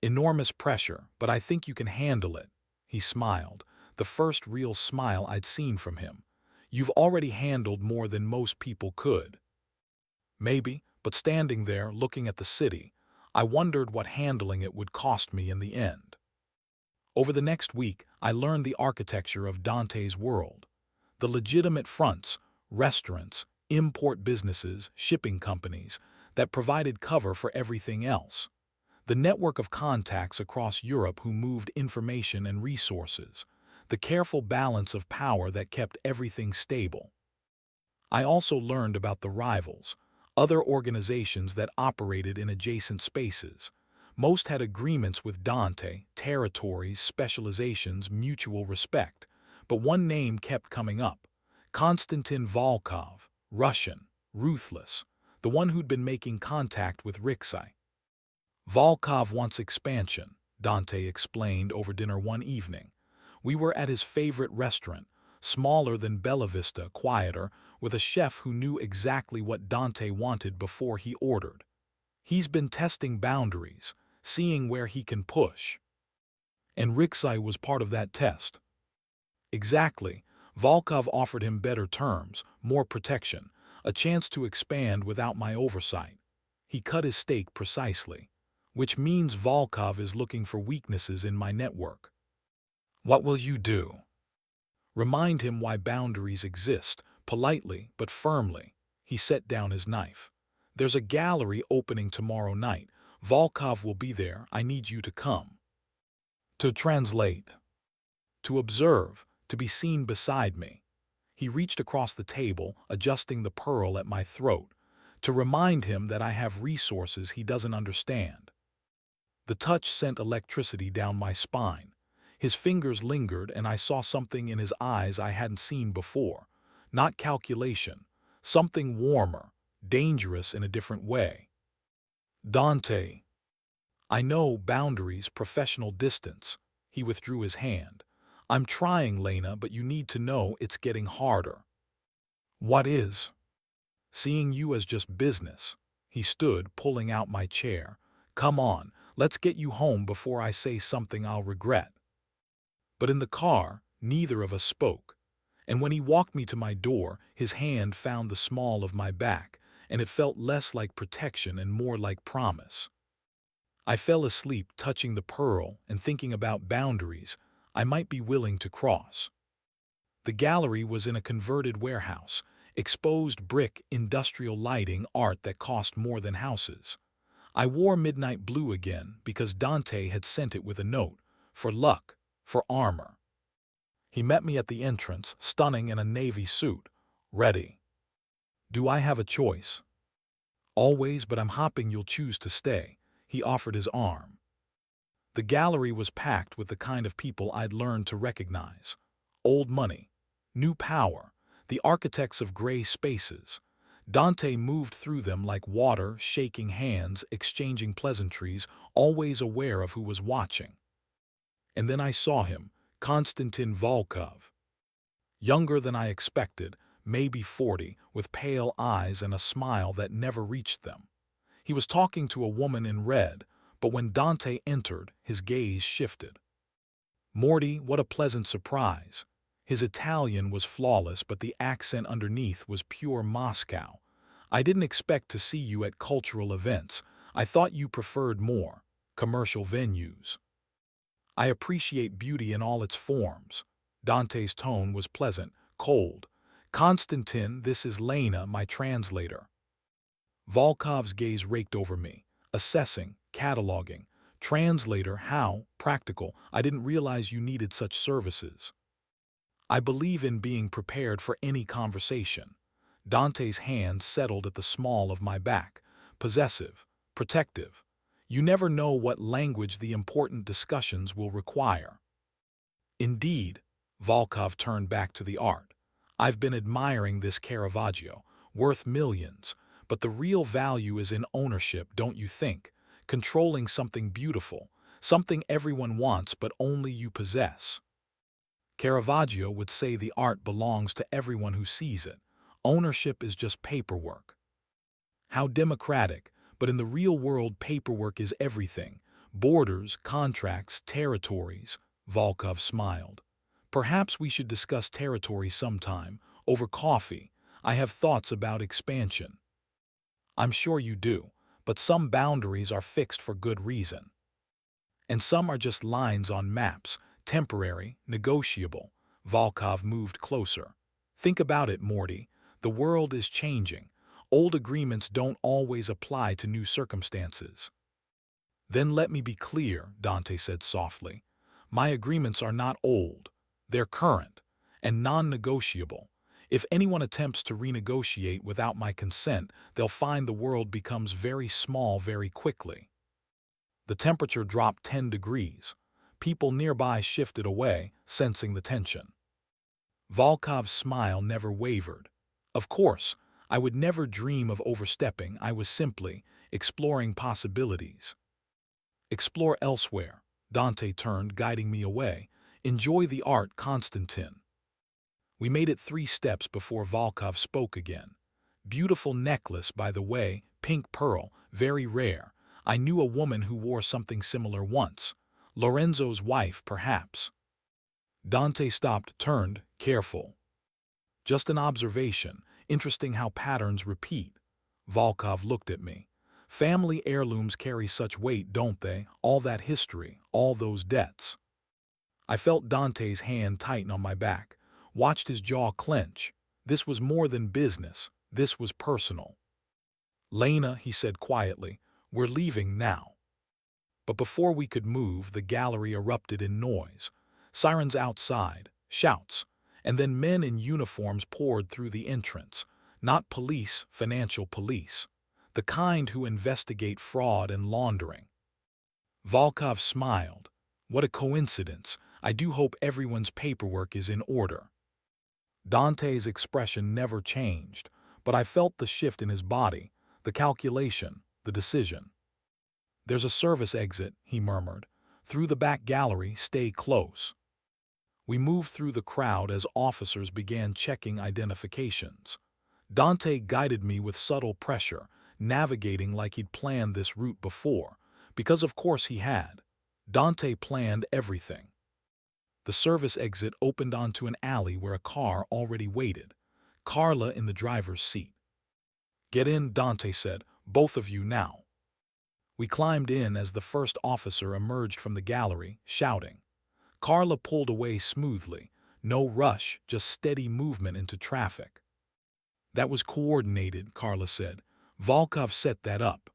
"Enormous pressure, but I think you can handle it." He smiled, the first real smile I'd seen from him. "You've already handled more than most people could." Maybe, but standing there, looking at the city, I wondered what handling it would cost me in the end. Over the next week, I learned the architecture of Dante's world. The legitimate fronts, restaurants, import businesses, shipping companies, that provided cover for everything else. The network of contacts across Europe who moved information and resources. The careful balance of power that kept everything stable. I also learned about the rivals, other organizations that operated in adjacent spaces. Most had agreements with Dante, territories, specializations, mutual respect. But one name kept coming up: Konstantin Volkov, Russian, ruthless, the one who'd been making contact with Rixai. "Volkov wants expansion," Dante explained over dinner one evening. We were at his favorite restaurant, smaller than Bella Vista, quieter, with a chef who knew exactly what Dante wanted before he ordered. He's been testing boundaries, seeing where he can push. And Rixai was part of that test. Exactly. Volkov offered him better terms, more protection, a chance to expand without my oversight. He cut his steak precisely. Which means Volkov is looking for weaknesses in my network. "What will you do?" "Remind him why boundaries exist, politely but firmly." He set down his knife. "There's a gallery opening tomorrow night. Volkov will be there. I need you to come." To translate. To observe, to be seen beside me. He reached across the table, adjusting the pearl at my throat, to remind him that I have resources he doesn't understand. The touch sent electricity down my spine. His fingers lingered, and I saw something in his eyes I hadn't seen before. Not calculation, something warmer, dangerous in a different way. "Dante." "I know, boundaries, professional distance." He withdrew his hand. "I'm trying, Lena, but you need to know it's getting harder." "What is?" "Seeing you as just business." He stood, pulling out my chair. "Come on, let's get you home before I say something I'll regret." But in the car, neither of us spoke. And when he walked me to my door, his hand found the small of my back, and it felt less like protection and more like promise. I fell asleep touching the pearl and thinking about boundaries I might be willing to cross. The gallery was in a converted warehouse, exposed brick, industrial lighting, art that cost more than houses. I wore midnight blue again because Dante had sent it with a note, for luck, for armor. He met me at the entrance, stunning in a navy suit. "Ready." "Do I have a choice?" "Always, but I'm hoping you'll choose to stay." He offered his arm. The gallery was packed with the kind of people I'd learned to recognize. Old money, new power, the architects of gray spaces. Dante moved through them like water, shaking hands, exchanging pleasantries, always aware of who was watching. And then I saw him, Konstantin Volkov. Younger than I expected, maybe 40, with pale eyes and a smile that never reached them. He was talking to a woman in red, but when Dante entered, his gaze shifted. Morty, what a pleasant surprise. His Italian was flawless, but the accent underneath was pure Moscow. "I didn't expect to see you at cultural events. I thought you preferred more commercial venues." "I appreciate beauty in all its forms." Dante's tone was pleasant, cold. "Konstantin, this is Lena, my translator." Volkov's gaze raked over me, assessing, cataloging. "Translator, how? Practical. I didn't realize you needed such services." "I believe in being prepared for any conversation." Dante's hand settled at the small of my back, possessive, protective. You never know what language the important discussions will require. Indeed, Volkov turned back to the art. I've been admiring this Caravaggio, worth millions, but the real value is in ownership, don't you think? Controlling something beautiful, something everyone wants but only you possess. Caravaggio would say the art belongs to everyone who sees it. Ownership is just paperwork. How democratic, but in the real world paperwork is everything. Borders, contracts, territories. Volkov smiled. Perhaps we should discuss territory sometime, over coffee. I have thoughts about expansion. I'm sure you do, but some boundaries are fixed for good reason. And some are just lines on maps, temporary, negotiable. Volkov moved closer. Think about it, Morty. The world is changing. Old agreements don't always apply to new circumstances. Then let me be clear, Dante said softly. My agreements are not old. They're current and non-negotiable. If anyone attempts to renegotiate without my consent, they'll find the world becomes very small very quickly. The temperature dropped 10 degrees. People nearby shifted away, sensing the tension. Volkov's smile never wavered. Of course, I would never dream of overstepping. I was simply exploring possibilities. Explore elsewhere. Dante turned, guiding me away. Enjoy the art, Constantin. We made it 3 steps before Volkov spoke again. Beautiful necklace, by the way, pink pearl, very rare. I knew a woman who wore something similar once. Lorenzo's wife, perhaps. Dante stopped, turned, careful. Just an observation. Interesting how patterns repeat. Volkov looked at me. Family heirlooms carry such weight, don't they? All that history, all those debts. I felt Dante's hand tighten on my back, watched his jaw clench. This was more than business. This was personal. Lena, he said quietly, we're leaving now. But before we could move, the gallery erupted in noise. Sirens outside, shouts, and then men in uniforms poured through the entrance. Not police, financial police. The kind who investigate fraud and laundering. Volkov smiled. What a coincidence. I do hope everyone's paperwork is in order. Dante's expression never changed, but I felt the shift in his body, the calculation, the decision. There's a service exit, he murmured. Through the back gallery, stay close. We moved through the crowd as officers began checking identifications. Dante guided me with subtle pressure, navigating like he'd planned this route before, because of course he had. Dante planned everything. The service exit opened onto an alley where a car already waited, Carla in the driver's seat. Get in, Dante said, both of you now. We climbed in as the first officer emerged from the gallery, shouting. Carla pulled away smoothly, no rush, just steady movement into traffic. That was coordinated, Carla said. Volkov set that up.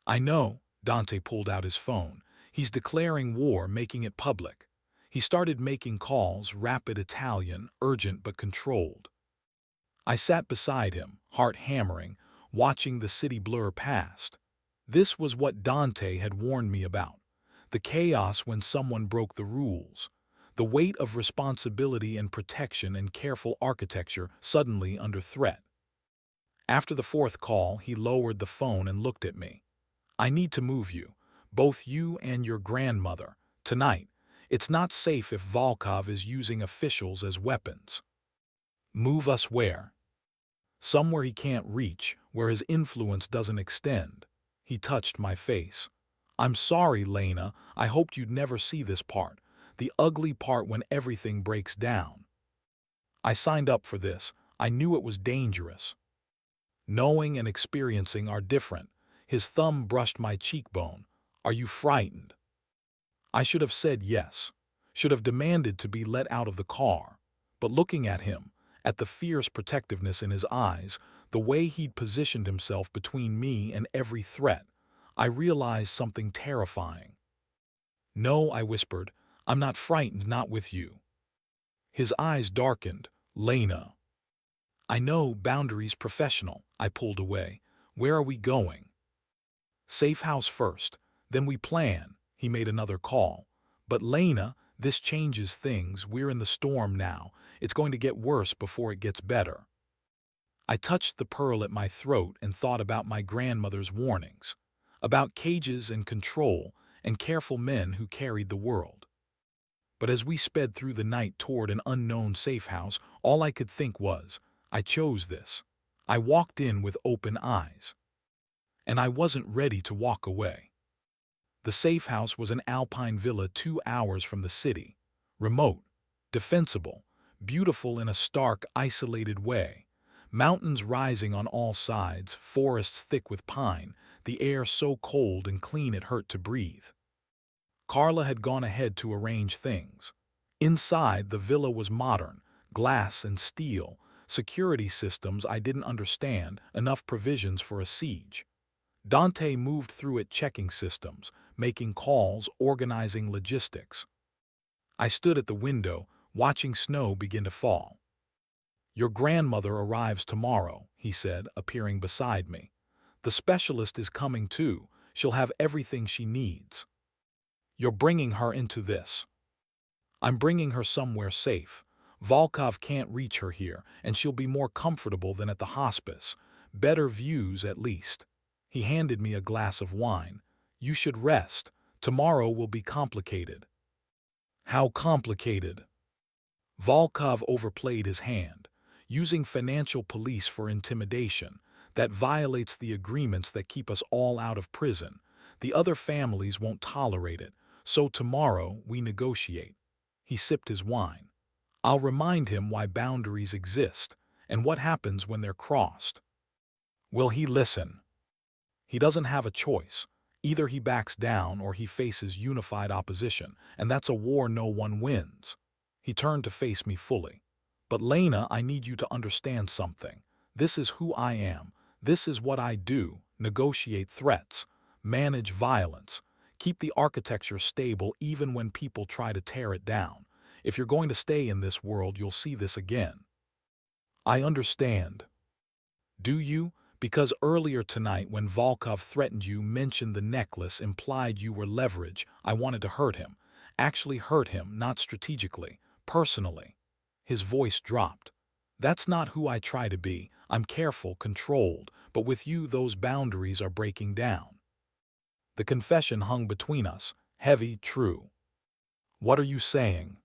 I know, Dante pulled out his phone. He's declaring war, making it public. He started making calls, rapid Italian, urgent but controlled. I sat beside him, heart hammering, watching the city blur past. This was what Dante had warned me about. The chaos when someone broke the rules. The weight of responsibility and protection and careful architecture suddenly under threat. After the 4th call, he lowered the phone and looked at me. I need to move you, both you and your grandmother, tonight. It's not safe if Volkov is using officials as weapons. Move us where? Somewhere he can't reach, where his influence doesn't extend. He touched my face. I'm sorry, Lena, I hoped you'd never see this part, the ugly part when everything breaks down. I signed up for this. I knew it was dangerous. Knowing and experiencing are different. His thumb brushed my cheekbone. Are you frightened? I should have said yes, should have demanded to be let out of the car. But looking at him, at the fierce protectiveness in his eyes, the way he'd positioned himself between me and every threat, I realized something terrifying. No, I whispered, I'm not frightened, not with you. His eyes darkened. Lena. I know, boundaries professional. I pulled away. Where are we going? Safe house first, then we plan. He made another call. But Lena, this changes things. We're in the storm now. It's going to get worse before it gets better. I touched the pearl at my throat and thought about my grandmother's warnings, about cages and control and careful men who carried the world. But as we sped through the night toward an unknown safe house, all I could think was, I chose this. I walked in with open eyes. And I wasn't ready to walk away. The safe house was an alpine villa 2 hours from the city, remote, defensible, beautiful in a stark, isolated way. Mountains rising on all sides, forests thick with pine, the air so cold and clean it hurt to breathe. Carla had gone ahead to arrange things. Inside, the villa was modern, glass and steel, security systems I didn't understand, enough provisions for a siege. Dante moved through it checking systems, making calls, organizing logistics. I stood at the window, watching snow begin to fall. Your grandmother arrives tomorrow, he said, appearing beside me. The specialist is coming too. She'll have everything she needs. You're bringing her into this. I'm bringing her somewhere safe. Volkov can't reach her here, and she'll be more comfortable than at the hospice. Better views, at least. He handed me a glass of wine. You should rest. Tomorrow will be complicated. How complicated? Volkov overplayed his hand, using financial police for intimidation. That violates the agreements that keep us all out of prison. The other families won't tolerate it, so tomorrow we negotiate. He sipped his wine. I'll remind him why boundaries exist and what happens when they're crossed. Will he listen? He doesn't have a choice. Either he backs down or he faces unified opposition, and that's a war no one wins. He turned to face me fully. But Lena, I need you to understand something. This is who I am. This is what I do. Negotiate threats. Manage violence. Keep the architecture stable even when people try to tear it down. If you're going to stay in this world, you'll see this again. I understand. Do you? Because earlier tonight when Volkov threatened you, mentioned the necklace, implied you were leverage. I wanted to hurt him. Actually hurt him, not strategically, personally. His voice dropped. That's not who I try to be. I'm careful, controlled, but with you those boundaries are breaking down. The confession hung between us, heavy, true. What are you saying?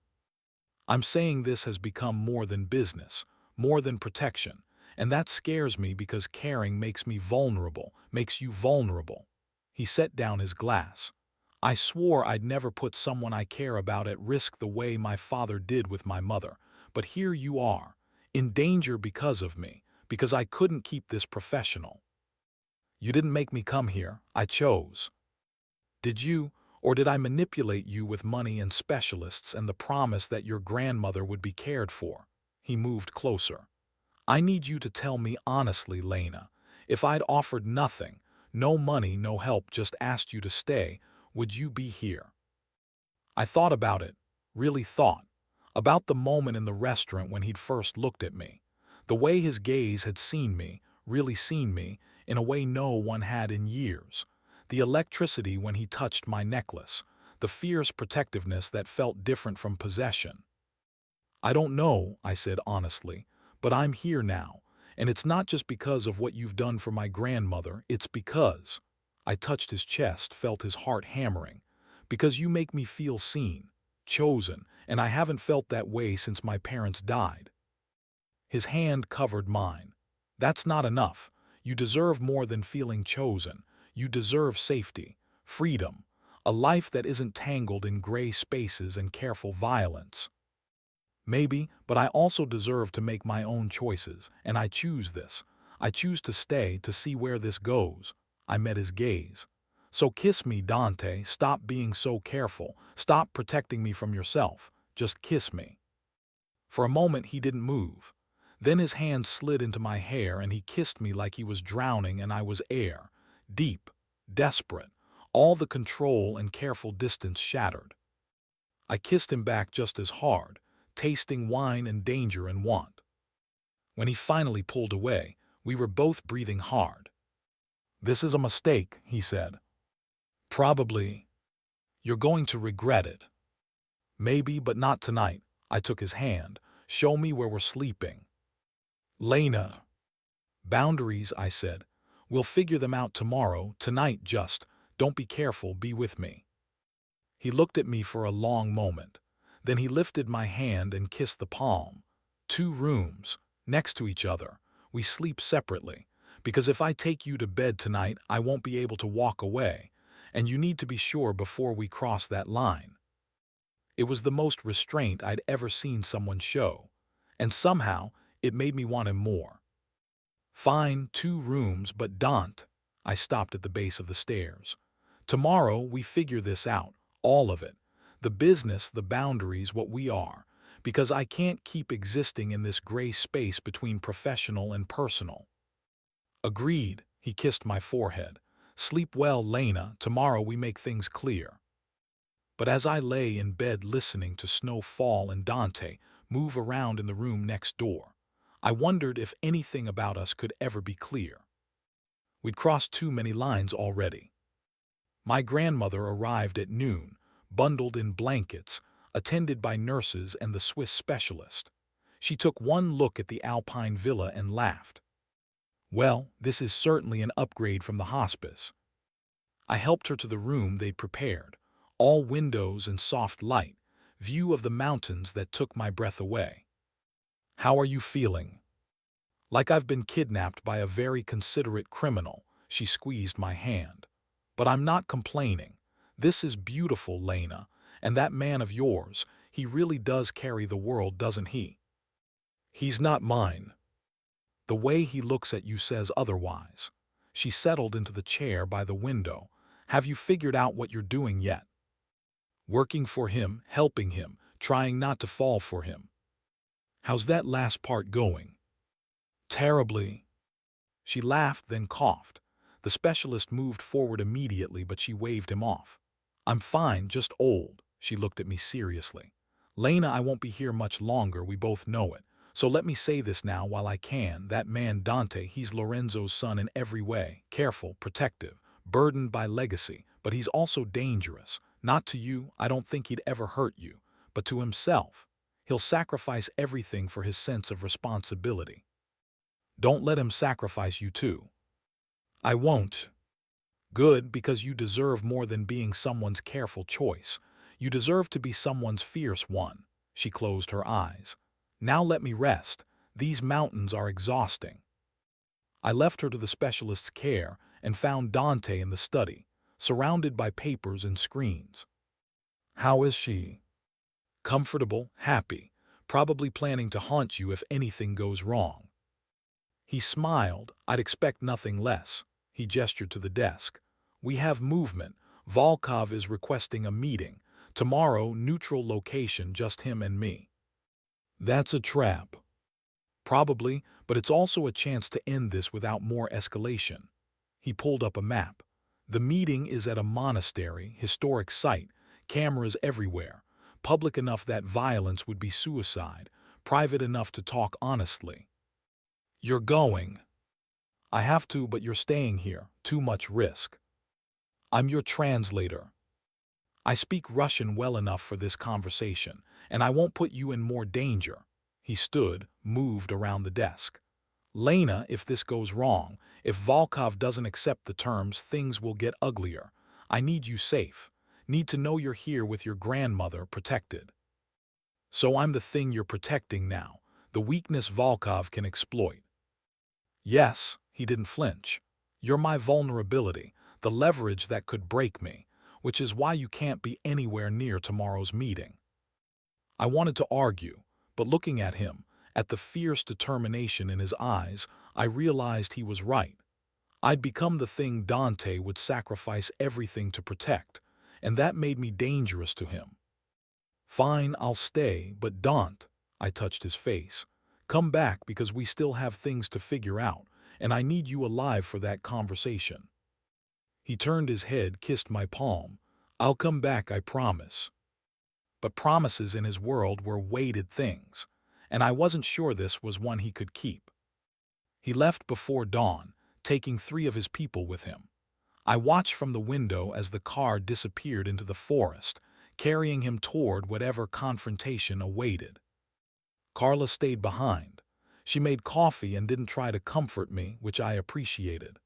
I'm saying this has become more than business, more than protection. And that scares me because caring makes me vulnerable, makes you vulnerable. He set down his glass. I swore I'd never put someone I care about at risk the way my father did with my mother. But here you are, in danger because of me, because I couldn't keep this professional. You didn't make me come here, I chose. Did you, or did I manipulate you with money and specialists and the promise that your grandmother would be cared for? He moved closer. I need you to tell me honestly, Lena. If I'd offered nothing, no money, no help, just asked you to stay, would you be here? I thought about it, really thought. About the moment in the restaurant when he'd first looked at me. The way his gaze had seen me, really seen me, in a way no one had in years. The electricity when he touched my necklace. The fierce protectiveness that felt different from possession. I don't know, I said honestly. But I'm here now, and it's not just because of what you've done for my grandmother, it's because, I touched his chest, felt his heart hammering, because you make me feel seen, chosen, and I haven't felt that way since my parents died. His hand covered mine. That's not enough. You deserve more than feeling chosen. You deserve safety, freedom, a life that isn't tangled in gray spaces and careful violence. Maybe, but I also deserve to make my own choices, and I choose this. I choose to stay, to see where this goes. I met his gaze. So kiss me, Dante. Stop being so careful. Stop protecting me from yourself. Just kiss me. For a moment he didn't move. Then his hand slid into my hair and he kissed me like he was drowning and I was air. Deep, desperate. All the control and careful distance shattered. I kissed him back just as hard, tasting wine and danger and want. When he finally pulled away, we were both breathing hard. "This is a mistake," he said. "Probably. You're going to regret it." "Maybe, but not tonight." I took his hand. "Show me where we're sleeping." "Lena." "Boundaries," I said. "We'll figure them out tomorrow. Tonight, just don't be careful, be with me." He looked at me for a long moment. Then he lifted my hand and kissed the palm. "2 rooms, next to each other. We sleep separately, because if I take you to bed tonight, I won't be able to walk away, and you need to be sure before we cross that line." It was the most restraint I'd ever seen someone show, and somehow it made me want him more. "Fine, 2 rooms, but don't." I stopped at the base of the stairs. "Tomorrow we figure this out, all of it. The business, the boundaries, what we are. Because I can't keep existing in this gray space between professional and personal." "Agreed." He kissed my forehead. "Sleep well, Lena. Tomorrow we make things clear." But as I lay in bed listening to snow fall and Dante move around in the room next door, I wondered if anything about us could ever be clear. We'd crossed too many lines already. My grandmother arrived at noon, bundled in blankets, attended by nurses and the Swiss specialist. She took one look at the Alpine villa and laughed. "Well, this is certainly an upgrade from the hospice." I helped her to the room they'd prepared, all windows and soft light, view of the mountains that took my breath away. "How are you feeling?" "Like I've been kidnapped by a very considerate criminal." She squeezed my hand. "But I'm not complaining. This is beautiful, Lena, and that man of yours, he really does carry the world, doesn't he?" "He's not mine." "The way he looks at you says otherwise." She settled into the chair by the window. "Have you figured out what you're doing yet?" "Working for him, helping him, trying not to fall for him." "How's that last part going?" "Terribly." She laughed, then coughed. The specialist moved forward immediately, but she waved him off. "I'm fine, just old." She looked at me seriously. "Lena, I won't be here much longer, we both know it. So let me say this now while I can. That man Dante, he's Lorenzo's son in every way. Careful, protective, burdened by legacy, but he's also dangerous. Not to you, I don't think he'd ever hurt you, but to himself. He'll sacrifice everything for his sense of responsibility. Don't let him sacrifice you too." "I won't." "Good, because you deserve more than being someone's careful choice. You deserve to be someone's fierce one." She closed her eyes. "Now let me rest. These mountains are exhausting." I left her to the specialist's care and found Dante in the study, surrounded by papers and screens. "How is she?" "Comfortable, happy, probably planning to haunt you if anything goes wrong." He smiled. "I'd expect nothing less." He gestured to the desk. "We have movement. Volkov is requesting a meeting. Tomorrow, neutral location, just him and me." "That's a trap." "Probably, but it's also a chance to end this without more escalation." He pulled up a map. "The meeting is at a monastery, historic site, cameras everywhere, public enough that violence would be suicide, private enough to talk honestly." "You're going." "I have to, but you're staying here. Too much risk." "I'm your translator." "I speak Russian well enough for this conversation, and I won't put you in more danger." He stood, moved around the desk. "Lena, if this goes wrong, if Volkov doesn't accept the terms, things will get uglier. I need you safe. Need to know you're here with your grandmother, protected." "So I'm the thing you're protecting now, the weakness Volkov can exploit." "Yes." He didn't flinch. "You're my vulnerability, the leverage that could break me, which is why you can't be anywhere near tomorrow's meeting." I wanted to argue, but looking at him, at the fierce determination in his eyes, I realized he was right. I'd become the thing Dante would sacrifice everything to protect, and that made me dangerous to him. "Fine, I'll stay, but don't." I touched his face. "Come back, because we still have things to figure out, and I need you alive for that conversation." He turned his head, kissed my palm. "I'll come back, I promise." But promises in his world were weighted things, and I wasn't sure this was one he could keep. He left before dawn, taking 3 of his people with him. I watched from the window as the car disappeared into the forest, carrying him toward whatever confrontation awaited. Carla stayed behind. She made coffee and didn't try to comfort me, which I appreciated.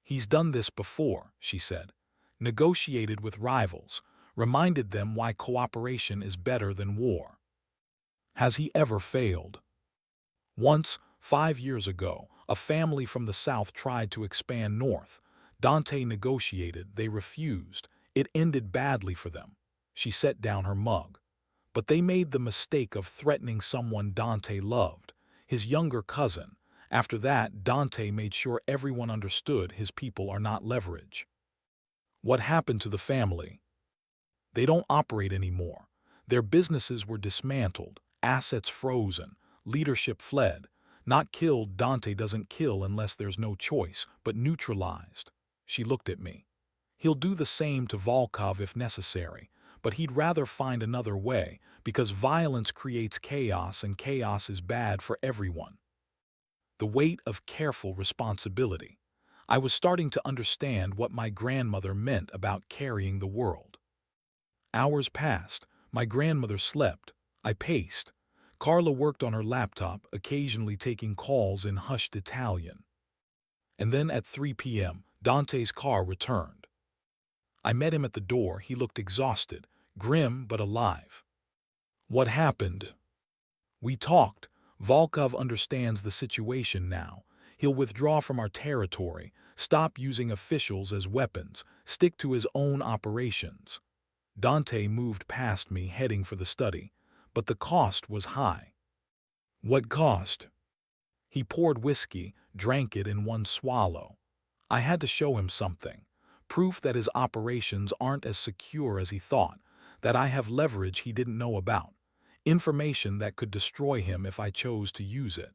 "He's done this before," she said. "Negotiated with rivals, reminded them why cooperation is better than war." "Has he ever failed?" "Once, 5 years ago, a family from the south tried to expand north. Dante negotiated, they refused. It ended badly for them." She set down her mug. "But they made the mistake of threatening someone Dante loved, his younger cousin. After that, Dante made sure everyone understood his people are not leverage." "What happened to the family?" "They don't operate anymore. Their businesses were dismantled, assets frozen, leadership fled. Not killed, Dante doesn't kill unless there's no choice, but neutralized." She looked at me. "He'll do the same to Volkov if necessary, but he'd rather find another way, because violence creates chaos and chaos is bad for everyone." The weight of careful responsibility. I was starting to understand what my grandmother meant about carrying the world. Hours passed. My grandmother slept. I paced. Carla worked on her laptop, occasionally taking calls in hushed Italian. And then at 3 p.m., Dante's car returned. I met him at the door. He looked exhausted, grim but alive. "What happened?" "We talked. Volkov understands the situation now. He'll withdraw from our territory, stop using officials as weapons, stick to his own operations." Dante moved past me, heading for the study, but the cost was high. "What cost?" He poured whiskey, drank it in one swallow. I had to show him something. Proof that his operations aren't as secure as he thought, that I have leverage he didn't know about. Information that could destroy him if I chose to use it.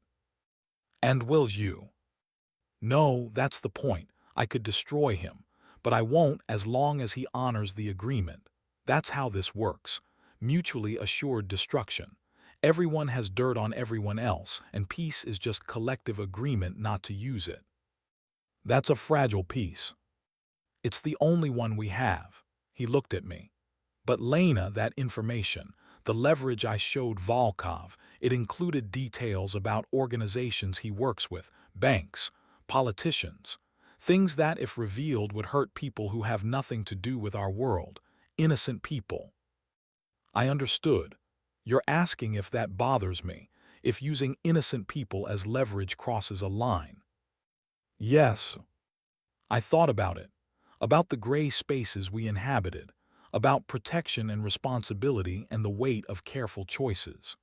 "And will you?" "No, that's the point. I could destroy him, but I won't as long as he honors the agreement. That's how this works. Mutually assured destruction. Everyone has dirt on everyone else, and peace is just collective agreement not to use it." "That's a fragile peace." "It's the only one we have." He looked at me. "But Lena, that information, the leverage I showed Volkov, it included details about organizations he works with, banks, politicians, things that, if revealed, would hurt people who have nothing to do with our world, innocent people." I understood. "You're asking if that bothers me, if using innocent people as leverage crosses a line." "Yes." I thought about the gray spaces we inhabited, about protection and responsibility and the weight of careful choices.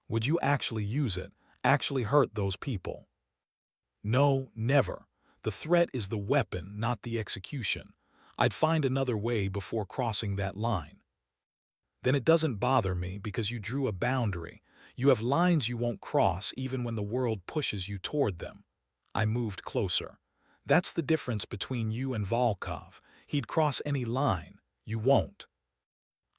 "Would you actually use it, actually hurt those people?" "No, never. The threat is the weapon, not the execution. I'd find another way before crossing that line." "Then it doesn't bother me because you drew a boundary. You have lines you won't cross even when the world pushes you toward them." I moved closer. "That's the difference between you and Volkov. He'd cross any line. You won't."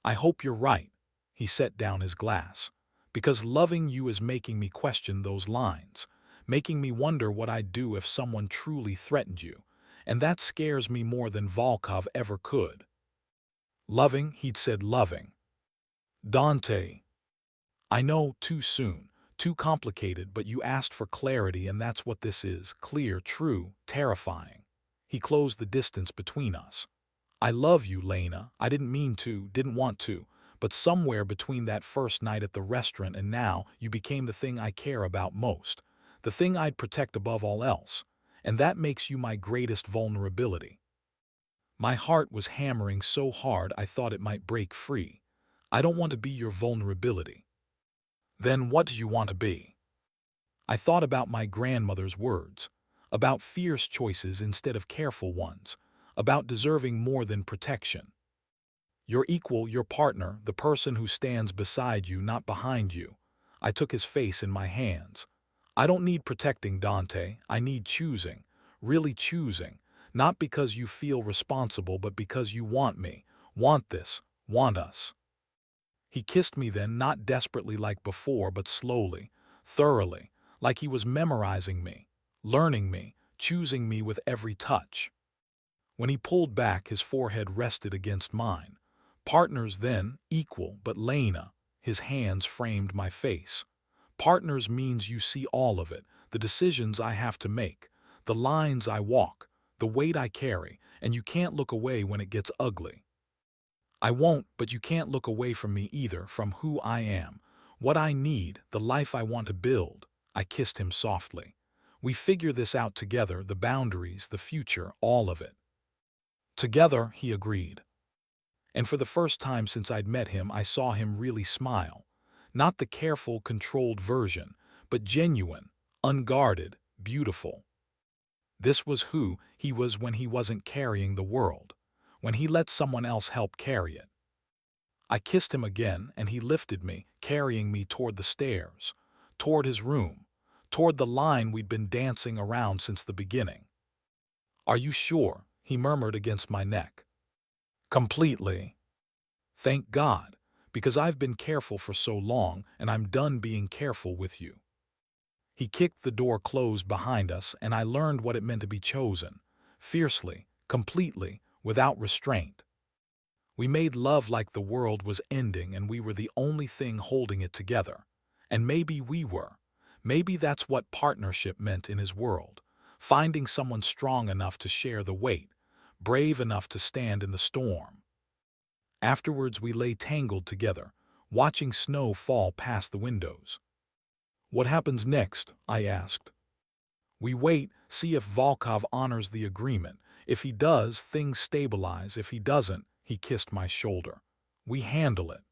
"I hope you're right." He set down his glass. "Because loving you is making me question those lines, making me wonder what I'd do if someone truly threatened you, and that scares me more than Volkov ever could." "Loving," he'd said, "loving." "Dante." "I know, too soon, too complicated, but you asked for clarity and that's what this is, clear, true, terrifying." He closed the distance between us. "I love you, Lena. I didn't mean to, didn't want to, but somewhere between that first night at the restaurant and now, you became the thing I care about most, the thing I'd protect above all else, and that makes you my greatest vulnerability." My heart was hammering so hard I thought it might break free. "I don't want to be your vulnerability." "Then what do you want to be?" I thought about my grandmother's words, about fierce choices instead of careful ones, about deserving more than protection. "Your equal, your partner, the person who stands beside you, not behind you." I took his face in my hands. "I don't need protecting, Dante. I need choosing, really choosing, not because you feel responsible, but because you want me, want this, want us." He kissed me then, not desperately like before, but slowly, thoroughly, like he was memorizing me, learning me, choosing me with every touch. When he pulled back, his forehead rested against mine. Partners then, equal, but Lena, his hands framed my face. Partners means you see all of it, the decisions I have to make, the lines I walk, the weight I carry, and you can't look away when it gets ugly. I won't, but you can't look away from me either, from who I am, what I need, the life I want to build. I kissed him softly. We figure this out together, the boundaries, the future, all of it. Together, he agreed. And for the first time since I'd met him, I saw him really smile. Not the careful, controlled version, but genuine, unguarded, beautiful. This was who he was when he wasn't carrying the world, when he let someone else help carry it. I kissed him again, and he lifted me, carrying me toward the stairs, toward his room, toward the line we'd been dancing around since the beginning. "Are you sure?" he murmured against my neck. "Completely. Thank God, because I've been careful for so long, and I'm done being careful with you." He kicked the door closed behind us, and I learned what it meant to be chosen, fiercely, completely, without restraint. We made love like the world was ending and we were the only thing holding it together. And maybe we were. Maybe that's what partnership meant in his world, finding someone strong enough to share the weight, brave enough to stand in the storm. Afterwards we lay tangled together, watching snow fall past the windows. "What happens next?" I asked. "We wait, see if Volkov honors the agreement. If he does, things stabilize. If he doesn't," he kissed my shoulder, "we handle it."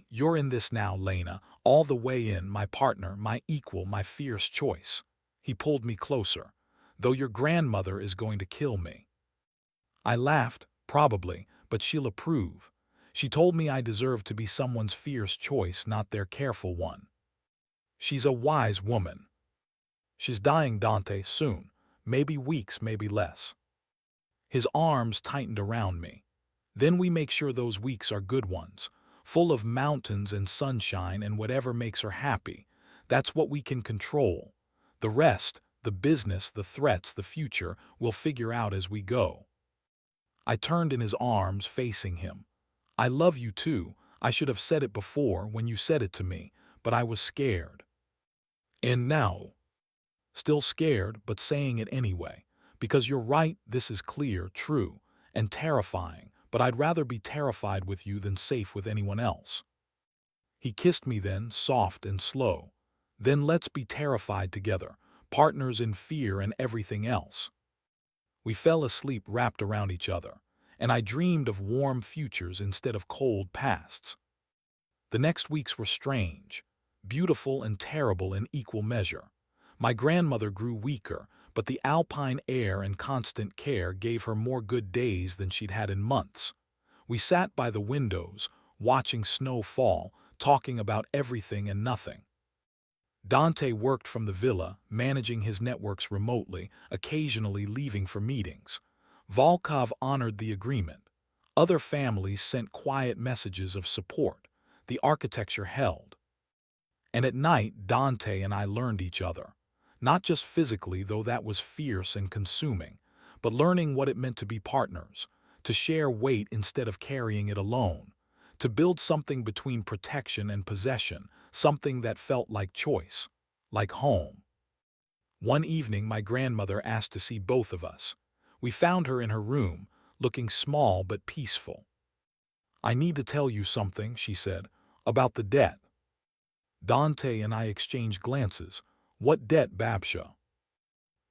You're in this now, Lena, all the way in, my partner, my equal, my fierce choice." He pulled me closer. "Though your grandmother is going to kill me." I laughed, probably, but she'll approve. She told me I deserve to be someone's fierce choice, not their careful one. She's a wise woman. She's dying, Dante, soon. Maybe weeks, maybe less. His arms tightened around me. "Then we make sure those weeks are good ones, full of mountains and sunshine and whatever makes her happy. That's what we can control. The rest, the business, the threats, the future, we'll figure out as we go." I turned in his arms, facing him. "I love you too. I should have said it before when you said it to me, but I was scared. And now, still scared, but saying it anyway. Because you're right, this is clear, true, and terrifying, but I'd rather be terrified with you than safe with anyone else." He kissed me then, soft and slow. "Then let's be terrified together, partners in fear and everything else." We fell asleep wrapped around each other, and I dreamed of warm futures instead of cold pasts. The next weeks were strange, beautiful and terrible in equal measure. My grandmother grew weaker, but the alpine air and constant care gave her more good days than she'd had in months. We sat by the windows, watching snow fall, talking about everything and nothing. Dante worked from the villa, managing his networks remotely, occasionally leaving for meetings. Volkov honored the agreement. Other families sent quiet messages of support. The architecture held. And at night, Dante and I learned each other. Not just physically, though that was fierce and consuming, but learning what it meant to be partners, to share weight instead of carrying it alone, to build something between protection and possession, something that felt like choice, like home. One evening, my grandmother asked to see both of us. We found her in her room, looking small but peaceful. "I need to tell you something," she said, "about the debt." Dante and I exchanged glances. "What debt, Babsha?"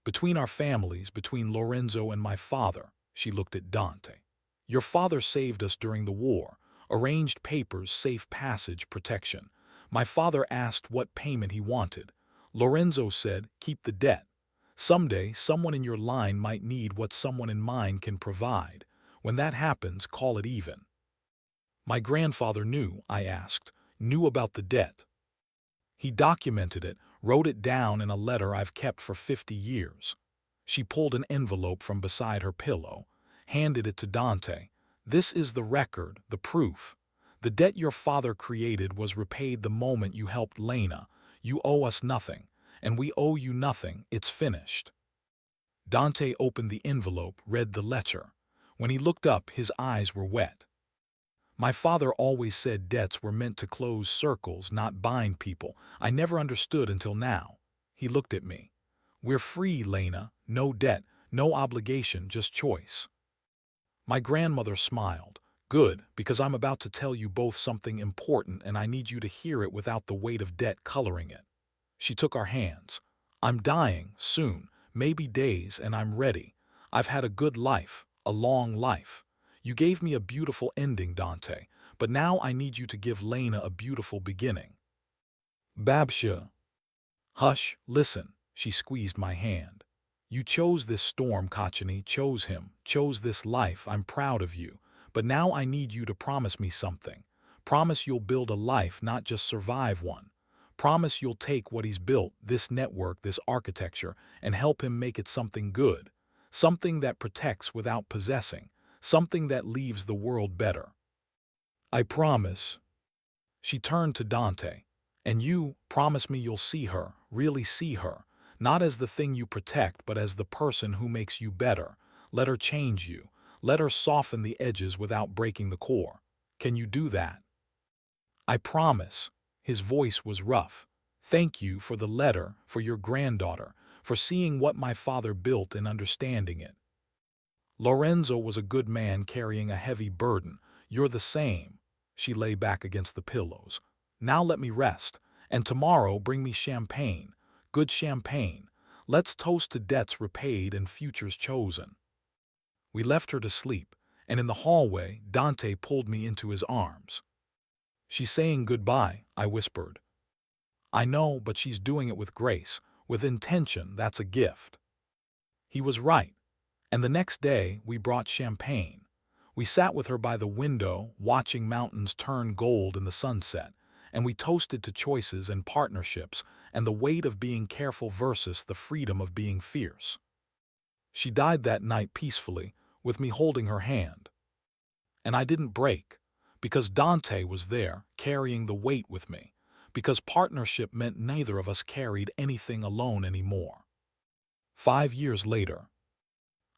"Between our families, between Lorenzo and my father," she looked at Dante. "Your father saved us during the war, arranged papers, safe passage, protection. My father asked what payment he wanted. Lorenzo said, keep the debt. Someday, someone in your line might need what someone in mine can provide. When that happens, call it even." "My grandfather knew," I asked, "knew about the debt." "He documented it, wrote it down in a letter I've kept for 50 years. She pulled an envelope from beside her pillow, handed it to Dante. This is the record, the proof. The debt your father created was repaid the moment you helped Lena. You owe us nothing, and we owe you nothing. It's finished." Dante opened the envelope, read the letter. When he looked up, his eyes were wet. "My father always said debts were meant to close circles, not bind people. I never understood until now." He looked at me. "We're free, Lena. No debt, no obligation, just choice." My grandmother smiled. "Good, because I'm about to tell you both something important and I need you to hear it without the weight of debt coloring it." She took our hands. "I'm dying, soon, maybe days, and I'm ready. I've had a good life, a long life. You gave me a beautiful ending, Dante, but now I need you to give Lena a beautiful beginning." "Babsha." "Hush, listen." She squeezed my hand. "You chose this storm, Kachani, chose him, chose this life. I'm proud of you. But now I need you to promise me something. Promise you'll build a life, not just survive one. Promise you'll take what he's built, this network, this architecture, and help him make it something good. Something that protects without possessing. Something that leaves the world better." "I promise." She turned to Dante. "And you, promise me you'll see her, really see her. Not as the thing you protect, but as the person who makes you better. Let her change you. Let her soften the edges without breaking the core. Can you do that?" "I promise." His voice was rough. "Thank you for the letter, for your granddaughter, for seeing what my father built and understanding it. Lorenzo was a good man carrying a heavy burden. You're the same." She lay back against the pillows. "Now let me rest. And tomorrow bring me champagne. Good champagne. Let's toast to debts repaid and futures chosen." We left her to sleep, and in the hallway, Dante pulled me into his arms. "She's saying goodbye," I whispered. "I know, but she's doing it with grace, with intention. That's a gift." He was right. And the next day, we brought champagne. We sat with her by the window, watching mountains turn gold in the sunset, and we toasted to choices and partnerships and the weight of being careful versus the freedom of being fierce. She died that night peacefully, with me holding her hand. And I didn't break, because Dante was there, carrying the weight with me, because partnership meant neither of us carried anything alone anymore. 5 years later,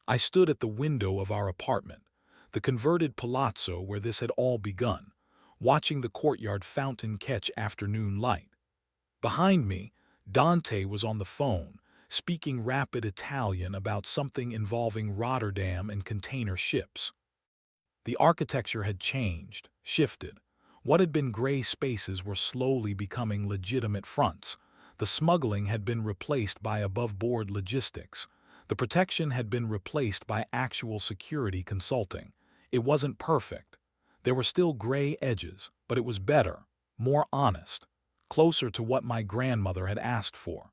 I stood at the window of our apartment, the converted palazzo where this had all begun, watching the courtyard fountain catch afternoon light. Behind me, Dante was on the phone, speaking rapid Italian about something involving Rotterdam and container ships. The architecture had changed, shifted. What had been gray spaces were slowly becoming legitimate fronts. The smuggling had been replaced by above-board logistics. The protection had been replaced by actual security consulting. It wasn't perfect. There were still gray edges, but it was better, more honest, closer to what my grandmother had asked for.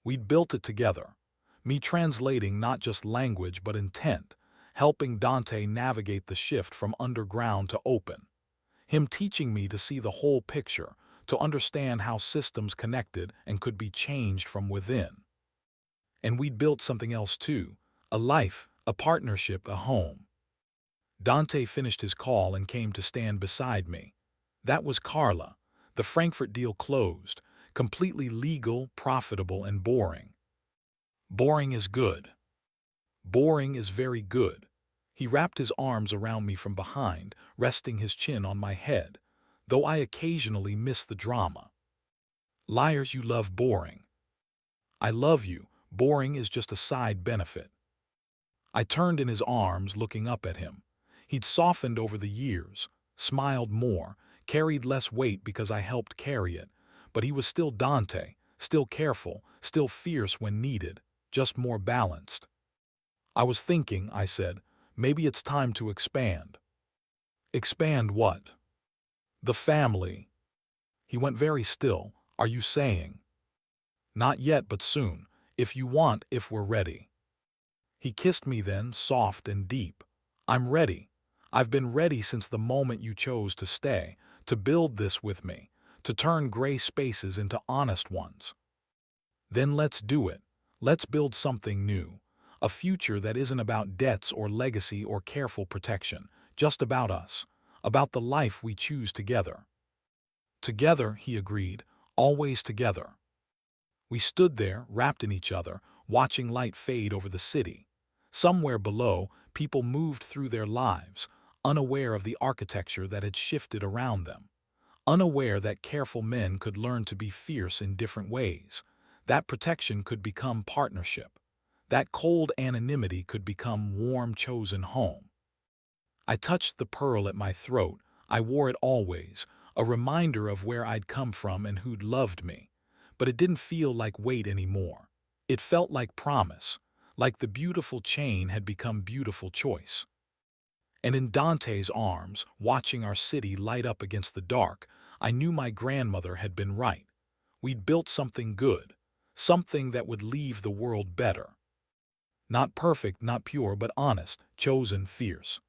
We'd built it together, me translating not just language but intent, helping Dante navigate the shift from underground to open. Him teaching me to see the whole picture, to understand how systems connected and could be changed from within. And we'd built something else too, a life, a partnership, a home. Dante finished his call and came to stand beside me. That was Carla. The Frankfurt deal closed, completely legal, profitable, and boring. Boring is good. Boring is very good. He wrapped his arms around me from behind, resting his chin on my head, though I occasionally miss the drama. "Liars, you love boring." "I love you. Boring is just a side benefit." I turned in his arms, looking up at him. He'd softened over the years, smiled more, carried less weight because I helped carry it, but he was still Dante, still careful, still fierce when needed, just more balanced. "I was thinking," I said, "maybe it's time to expand." "Expand what?" "The family." He went very still. "Are you saying?" "Not yet, but soon. If you want, if we're ready." He kissed me then, soft and deep. "I'm ready. I've been ready since the moment you chose to stay, to build this with me, to turn gray spaces into honest ones." "Then let's do it. Let's build something new. A future that isn't about debts or legacy or careful protection, just about us, about the life we choose together. Together, he agreed, always together. We stood there, wrapped in each other, watching light fade over the city. Somewhere below, people moved through their lives, unaware of the architecture that had shifted around them, unaware that careful men could learn to be fierce in different ways, that protection could become partnership, that cold anonymity could become warm chosen home. I touched the pearl at my throat. I wore it always, a reminder of where I'd come from and who'd loved me. But it didn't feel like weight anymore. It felt like promise, like the beautiful chain had become beautiful choice. And in Dante's arms, watching our city light up against the dark, I knew my grandmother had been right. We'd built something good, something that would leave the world better. Not perfect, not pure, but honest, chosen, fierce.